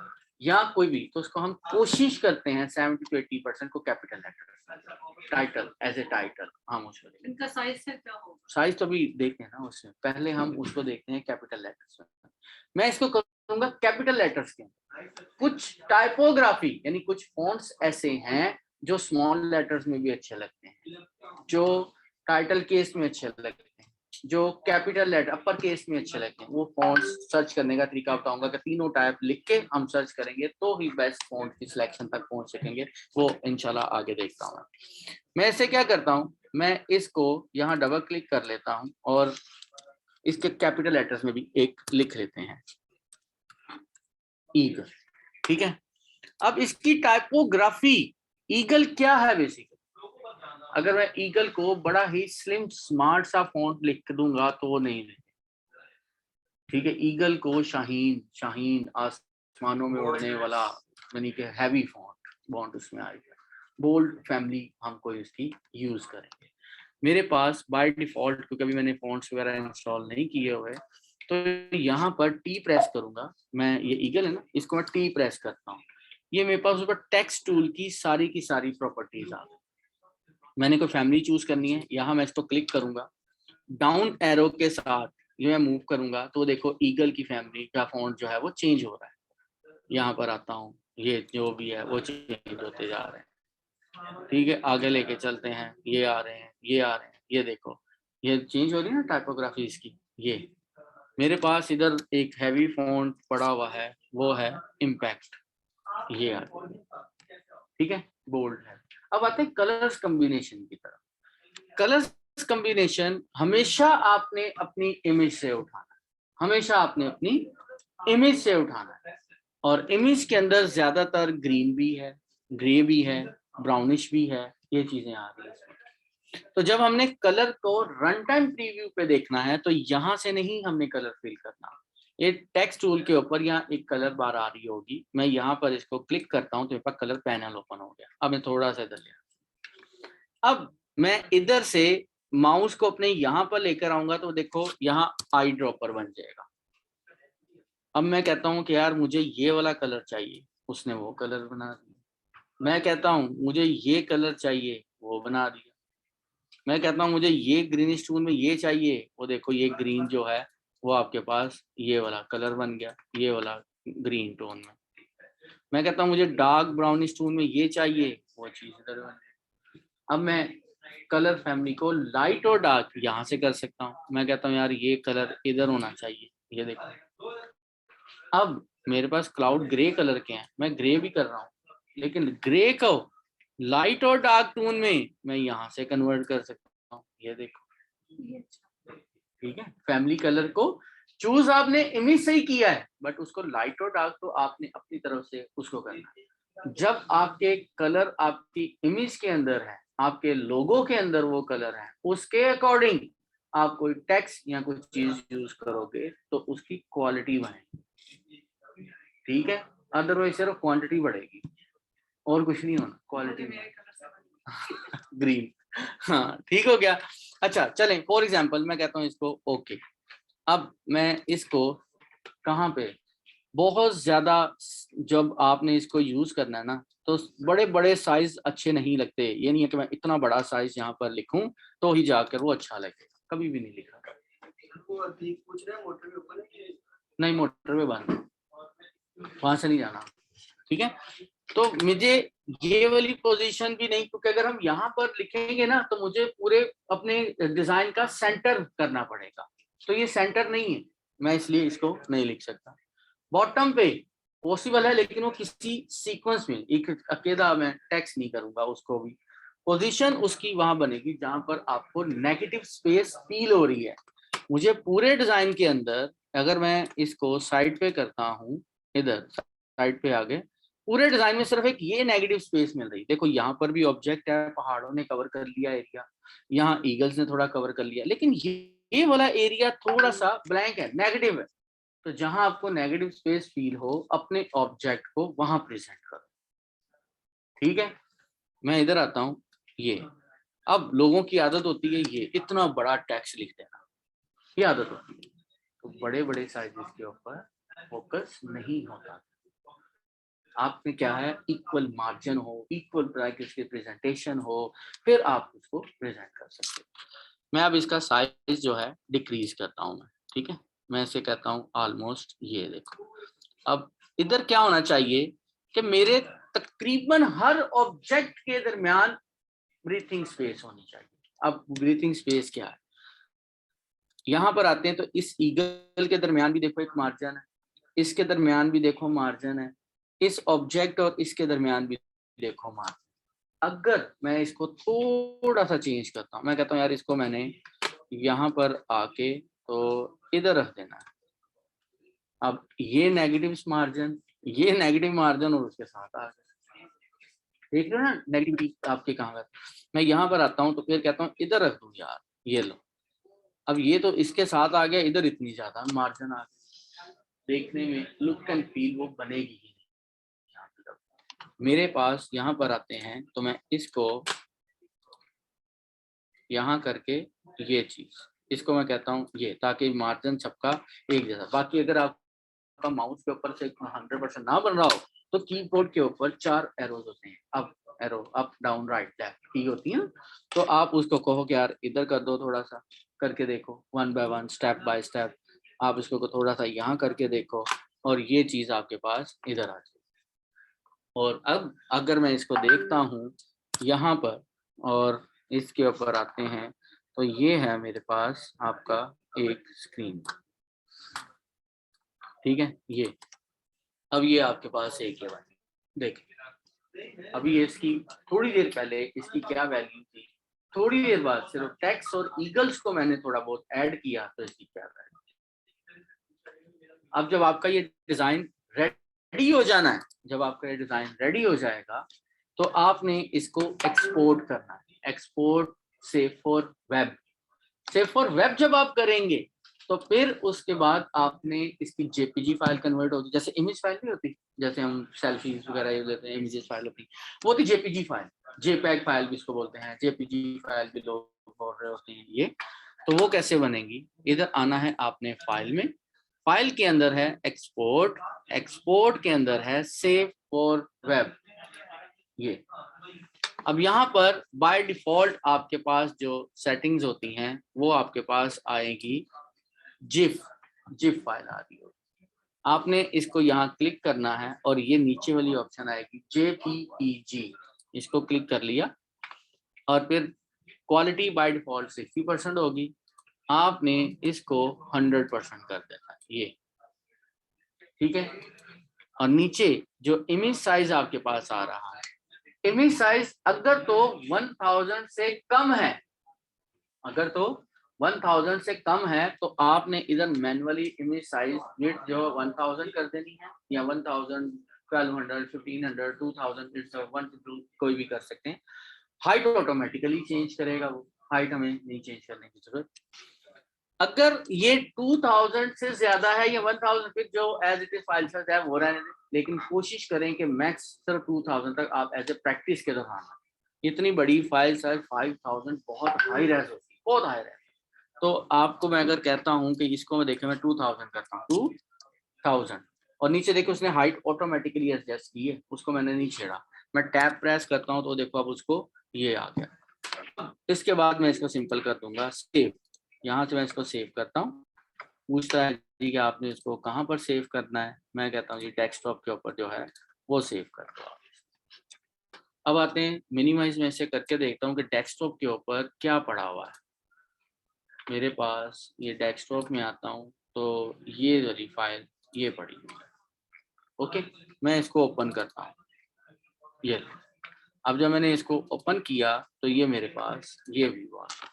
या कोई भी, तो उसको हम कोशिश करते हैं 70 to 80% को capital letter, title as a title हम उसको देखते हैं। इनका साइज से क्या होगा, साइज तो भी देखते हैं ना उसमें, पहले हम उसको देखते हैं कैपिटल लेटर्स में। मैं इसको करूंगा कैपिटल लेटर्स के। कुछ टाइपोग्राफी यानी कुछ फॉन्ट्स ऐसे हैं जो स्मॉल लेटर्स में भी अच्छे लगते हैं, जो टाइटल केस में अच्छे लगते हैं, जो कैपिटल लेटर अपर केस में अच्छे लगते हैं। वो फॉन्ट्स सर्च करने का तरीका बताऊंगा कि तीनों टाइप लिख के हम सर्च करेंगे तो ही बेस्ट फॉन्ट की सिलेक्शन तक पहुंच सकेंगे। वो इंशाल्लाह आगे देखता हूँ। मैं ऐसे क्या करता हूँ, मैं इसको यहाँ डबल क्लिक कर लेता हूँ और इसके कैपिटल लेटर्स में भी एक लिख लेते हैं, ईगल, ठीक है। अब इसकी टाइपोग्राफी, ईगल क्या है बेसिकली, अगर मैं ईगल को बड़ा ही स्लिम स्मार्ट सा फॉन्ट लिख दूंगा तो वो नहीं लेंगे, ठीक है। ईगल को शाहीन, शाहीन आसमानों में उड़ने वाला, यानी कि हैवी फॉन्ट उसमें आएगा। बोल्ड फैमिली हमको इसकी यूज करेंगे। मेरे पास बाय डिफॉल्ट, क्योंकि अभी मैंने फॉन्ट्स वगैरह इंस्टॉल नहीं किए हुए, तो यहाँ पर टी प्रेस करूंगा मैं, ये ईगल है ना, इसको मैं टी प्रेस करता हूँ, ये मेरे पास ऊपर टेक्स्ट टूल की सारी प्रॉपर्टीज आ गई। मैंने कोई फैमिली चूज करनी है, यहाँ मैं इसको क्लिक करूंगा, डाउन एरो के साथ ये मैं मूव करूंगा तो देखो ईगल की फैमिली का फॉन्ट जो है वो चेंज हो रहा है। यहाँ पर आता हूँ, ये जो भी है वो चेंज होते जा रहे हैं, ठीक है। आगे लेके चलते हैं, ये आ रहे हैं, ये आ रहे हैं, ये देखो ये चेंज हो रही है ना टाइपोग्राफी इसकी। ये मेरे पास इधर एक हैवी फॉन्ट पड़ा हुआ है, वो है इम्पैक्ट, ये आ रहा है, ठीक है, बोल्ड है। अब आते हैं कलर्स कॉम्बिनेशन की तरफ। कलर्स कॉम्बिनेशन हमेशा आपने अपनी इमेज से उठाना है, हमेशा आपने अपनी इमेज से उठाना है। और इमेज के अंदर ज्यादातर ग्रीन भी है, ग्रे भी है, ब्राउनिश भी है, ये चीजें आ रही है। तो जब हमने कलर को रन टाइम प्रीव्यू पे देखना है तो यहाँ से नहीं हमने कलर फिल करना, ये टेक्स्ट टूल के ऊपर यहाँ एक कलर बार आ रही होगी, मैं यहाँ पर इसको क्लिक करता हूँ तो मेरे पास कलर पैनल ओपन हो गया। अब मैं थोड़ा सा इधर लिया, अब मैं इधर से माउस को अपने यहाँ पर लेकर आऊंगा तो देखो यहाँ आई ड्रॉपर बन जाएगा, अब मैं कहता हूँ कि यार मुझे ये वाला कलर चाहिए, उसने वो कलर बना दिया। मैं कहता हूँ मुझे ये कलर चाहिए, वो बना दिया। मैं कहता हूँ मुझे ये ग्रीन टोन में ये चाहिए, वो देखो ये ग्रीन जो है वो आपके पास ये वाला कलर बन गया, ये वाला ग्रीन टोन में। मैं कहता हूँ मुझे डार्क ब्राउनिश टोन में ये चाहिए, वो चीज इधर बन गई। अब मैं कलर फैमिली को लाइट और डार्क यहाँ से कर सकता हूँ। मैं कहता हूँ यार ये कलर इधर होना चाहिए, ये देखो। अब मेरे पास क्लाउड ग्रे कलर के हैं, मैं ग्रे भी कर रहा हूँ, लेकिन ग्रे को लाइट और डार्क टोन में मैं यहाँ से कन्वर्ट कर सकता हूँ, ये देखो। ठीक है, फैमिली कलर को चूज आपने इमेज से ही किया है, बट उसको लाइट और डार्क तो आपने अपनी तरफ से उसको करना है। जब आपके कलर आपकी इमेज के अंदर है, आपके लोगो के अंदर वो कलर है, उसके अकॉर्डिंग आप कोई टेक्स्ट या कोई चीज यूज करोगे तो उसकी क्वालिटी बढ़ेगी। ठीक है, अदरवाइज सिर्फ क्वांटिटी बढ़ेगी और कुछ नहीं होना, क्वालिटी नहीं। ग्रीन, हाँ ठीक हो गया। अच्छा चलें, फॉर एग्जांपल मैं कहता हूँ इसको ओके। अब मैं इसको कहाँ पे बहुत ज्यादा, जब आपने इसको यूज करना है ना, तो बड़े बड़े साइज अच्छे नहीं लगते। ये नहीं है कि मैं इतना बड़ा साइज यहाँ पर लिखूं तो ही जाकर वो अच्छा लगे, कभी भी नहीं लिखा। पूछ रहे हैं मोटर के ऊपर नहीं, मोटर पे बंद, वहां से नहीं जाना। ठीक है, तो मुझे ये वाली पोजीशन भी नहीं, क्योंकि अगर हम यहाँ पर लिखेंगे ना तो मुझे पूरे अपने डिजाइन का सेंटर करना पड़ेगा, तो ये सेंटर नहीं है, मैं इसलिए इसको नहीं लिख सकता। बॉटम पे पॉसिबल है, लेकिन वो किसी सीक्वेंस में, एक अकेला मैं टेक्स्ट नहीं करूंगा उसको भी। पोजीशन उसकी वहां बनेगी जहां पर आपको नेगेटिव स्पेस फील हो रही है। मुझे पूरे डिजाइन के अंदर, अगर मैं इसको साइड पे करता हूँ, इधर साइड पे आगे, पूरे डिजाइन में सिर्फ एक ये नेगेटिव स्पेस मिल रही। देखो यहाँ पर भी ऑब्जेक्ट है, पहाड़ों ने कवर कर लिया एरिया, यहाँ ईगल्स ने थोड़ा कवर कर लिया, लेकिन ये वाला एरिया थोड़ा सा ब्लैंक है, नेगेटिव है। तो जहां आपको नेगेटिव स्पेस फील हो, अपने ऑब्जेक्ट को वहां प्रेजेंट करो। ठीक है, मैं इधर आता हूं। ये अब लोगों की आदत होती है ये इतना बड़ा टेक्स्ट लिख देना, ये आदत होती है, तो बड़े बड़े साइजेस के ऊपर फोकस नहीं होता। आपने क्या है, इक्वल मार्जिन हो, इक्वल ब्रैकेट्स के प्रेजेंटेशन हो, फिर आप उसको प्रेजेंट कर सकते हो। मैं अब इसका साइज जो है डिक्रीज करता हूँ मैं। ठीक है, मैं इसे कहता हूँ ऑलमोस्ट, ये देखो। अब इधर क्या होना चाहिए कि मेरे तकरीबन हर ऑब्जेक्ट के दरमियान ब्रीथिंग स्पेस होनी चाहिए। अब ब्रीथिंग स्पेस क्या है, यहाँ पर आते हैं तो इस ईगल के दरमियान भी देखो एक मार्जिन है, इसके दरमियान भी देखो मार्जिन है, इस ऑब्जेक्ट और इसके दरमियान भी देखो मार्जिन। अगर मैं इसको थोड़ा सा चेंज करता हूँ, मैं कहता हूँ यार इसको मैंने यहाँ पर आके तो इधर रख देना है। अब ये नेगेटिव मार्जिन, ये नेगेटिव मार्जिन और उसके साथ आ गया, देख रहे हो ना नेगेटिविटी आपके कहाँ है। मैं यहाँ पर आता हूँ तो फिर कहता हूँ इधर रख दूँ यार, ये लो। अब ये तो इसके साथ आ गया, इधर इतनी ज्यादा मार्जिन आ गया, देखने में लुक एंड फील वो बनेगी ही नहीं। मेरे पास यहाँ पर आते हैं तो मैं इसको यहाँ करके ये चीज, इसको मैं कहता हूँ ये, ताकि मार्जिन सबका एक जैसा। बाकी अगर आपका माउस के ऊपर से 100% ना बन रहा हो तो कीबोर्ड के ऊपर 4 एरोज होते हैं, up arrow, up down right left की होती है, तो आप उसको कहो कि यार इधर कर दो, थोड़ा सा करके देखो, 1 बाय 1 स्टेप बाय स्टेप आप इसको थोड़ा सा यहाँ करके देखो, और ये चीज आपके पास इधर आ जाए। और अब अगर मैं इसको देखता हूँ यहाँ पर और इसके ऊपर आते हैं तो ये है मेरे पास आपका एक स्क्रीन। ठीक है, ये अब ये आपके पास एक है भाई, देखिए अभी इसकी थोड़ी देर पहले इसकी क्या वैल्यू थी, थोड़ी देर बाद सिर्फ टेक्स्ट और ईगल्स को मैंने थोड़ा बहुत ऐड किया तो इसकी क्या वैल्यू। अब जब आपका ये डिजाइन रेडी हो जाना है, जब आपका ये डिजाइन रेडी हो जाएगा तो आपने इसको एक्सपोर्ट करना है। Export save for web, save for web जब आप करेंगे तो फिर उसके बाद आपने इसकी जेपीजी फाइल कन्वर्ट होती, जैसे इमेज फाइल नहीं होती, जैसे हम सेल्फीज वगैरह यूज लेते हैं, इमेजेस फाइल होती, वो थी जेपीजी फाइल, जेपैग फाइल भी इसको बोलते हैं, जेपीजी फाइल भी लोग बोल रहे होते हैं ये। तो वो कैसे बनेगी, इधर आना है आपने फाइल में, फाइल के अंदर है एक्सपोर्ट, एक्सपोर्ट के अंदर है सेव फॉर वेब। ये अब यहाँ पर बाय डिफॉल्ट आपके पास जो सेटिंग्स होती हैं वो आपके पास आएगी जिफ, जिफ फाइल आ रही होगी। आपने इसको यहाँ क्लिक करना है और ये नीचे वाली ऑप्शन आएगी JPEG, इसको क्लिक कर लिया और फिर क्वालिटी बाय डिफॉल्ट 60% होगी, आपने इसको 100% कर देना है, ये ठीक है। और नीचे जो इमेज साइज आपके पास आ रहा है, इमेज साइज अगर तो 1000 से कम है, अगर तो 1000 से कम है तो आपने इधर मैनुअली इमेज साइज विड्थ जो 1000 कर देनी है, या 1000, 1200, 1500, 2000, 1 कोई भी कर सकते हैं। हाइट ऑटोमेटिकली चेंज करेगा वो, हाइट हमें नहीं चेंज करने की जरूरत। अगर ये 2000 से ज्यादा है या 1000, फिर जो as it is file size है वो रहने दें, लेकिन कोशिश करें कि मैक्स सिर्फ 2000 तक आप एज ए प्रैक्टिस के दौरान। इतनी बड़ी फाइल साइज 5000 बहुत हाई रेज होती है, बहुत हाई रेज। तो आपको मैं अगर कहता हूँ कि इसको मैं देखें, मैं 2000 करता हूँ, 2000, और नीचे देखो उसने हाइट ऑटोमेटिकली एडजस्ट की है, उसको मैंने नहीं छेड़ा। मैं टैब प्रेस करता हूँ तो देखो अब उसको ये आ गया। इसके बाद मैं इसको सिंपल कर दूंगा सेव, यहाँ से मैं इसको सेव करता हूँ। पूछता है कि आपने इसको कहाँ पर सेव करना है, मैं कहता हूँ ये डेस्कटॉप के ऊपर जो है वो सेव कर दो। अब आते हैं मिनिमाइज में से करके देखता हूँ कि डेस्कटॉप के ऊपर क्या पड़ा हुआ है मेरे पास। ये डेस्कटॉप में आता हूँ तो ये वाली फाइल ये पड़ी हुई है, ओके। मैं इसको ओपन करता हूँ, ये अब जब मैंने इसको ओपन किया तो ये मेरे पास ये व्यू आ गया।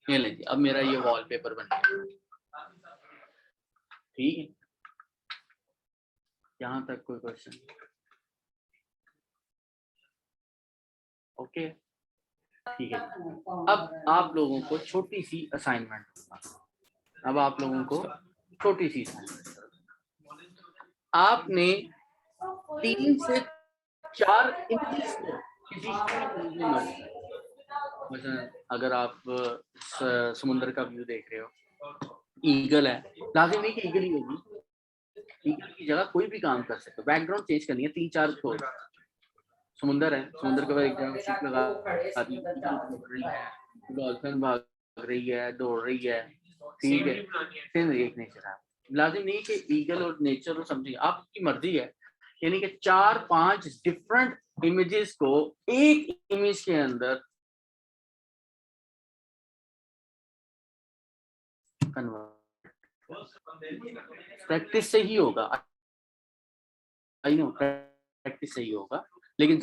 ये लीजिए अब मेरा ये वॉलपेपर बन गया, ठीक है। यहाँ तक कोई क्वेश्चन? ओके ठीक है। अब आप लोगों को छोटी सी असाइनमेंट, अब आप लोगों को छोटी सी असाइनमेंट, आपने 3 से 4 इमेजेस को किसी मतलब अगर आप समुद्र का व्यू देख रहे हो, ईगल है, लाजिम नहीं कि ईगल ही होगी, ईगल की जगह कोई भी काम कर सकते हो। बैकग्राउंड चेंज करनी है, 3-4 को समुंदर है, समुंदर के बाद एक जगह शिप लगा दी, डॉल्फिन भाग रही है, दौड़ रही है, ठीक है। सेम एक नेचर है, लाजिम नहीं कि ईगल और नेचर और समथिंग, आपकी मर्जी है। यानी कि 4-5 डिफरेंट इमेजेस को एक इमेज के अंदर प्रैक्टिस से ही होगा, आई नो प्रैक्टिस से ही होगा, लेकिन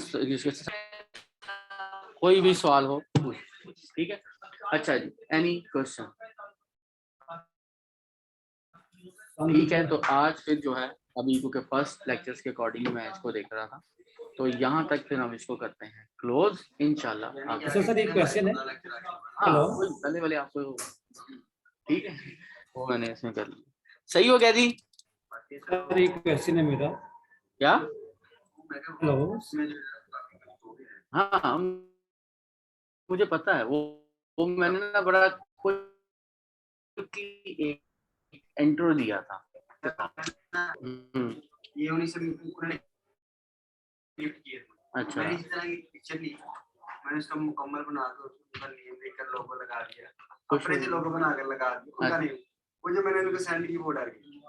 कोई भी सवाल हो, ठीक है। अच्छा जी, एनी क्वेश्चन? ठीक है, तो आज फिर जो है अभी क्योंकि फर्स्ट लेक्चर्स के अकॉर्डिंग मैं इसको देख रहा था, तो यहाँ तक फिर हम इसको करते हैं क्लोज इंशाल्लाह। सर एक क्वेश्चन है। हाँ पहले वाले आपको, ठीक है, वो मैंने इसमें कर लिया। सही हो गया जी? सर एक क्वेश्चन है मेरा। क्या? हेलो। हाँ मुझे पता है, वो मैंने ना बड़ा एक इंट्रो दिया था। ये उन्हीं से उन्होंने अच्छा, मैंने इस तरह की पिक्चर ली, मैंने उसका मुकम्मल बना कर उसका नेम देकर लोगो लगा दिया, अपने से लोगो बनाकर लगा दिया उनका नेम। वो जो मैंने उनको सेंड की वो डर गई।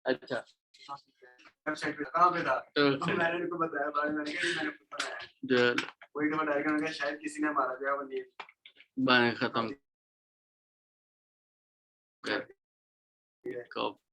अच्छा वेबसाइट पे कहाँ पे था, तो मैंने उनको बताया, बाद में मैंने कहा मैंने खुद बनाया। कोई तो डायरेक्ट मैंने कहा शायद किसी ने मारा गया वो नेम बने खत्म कर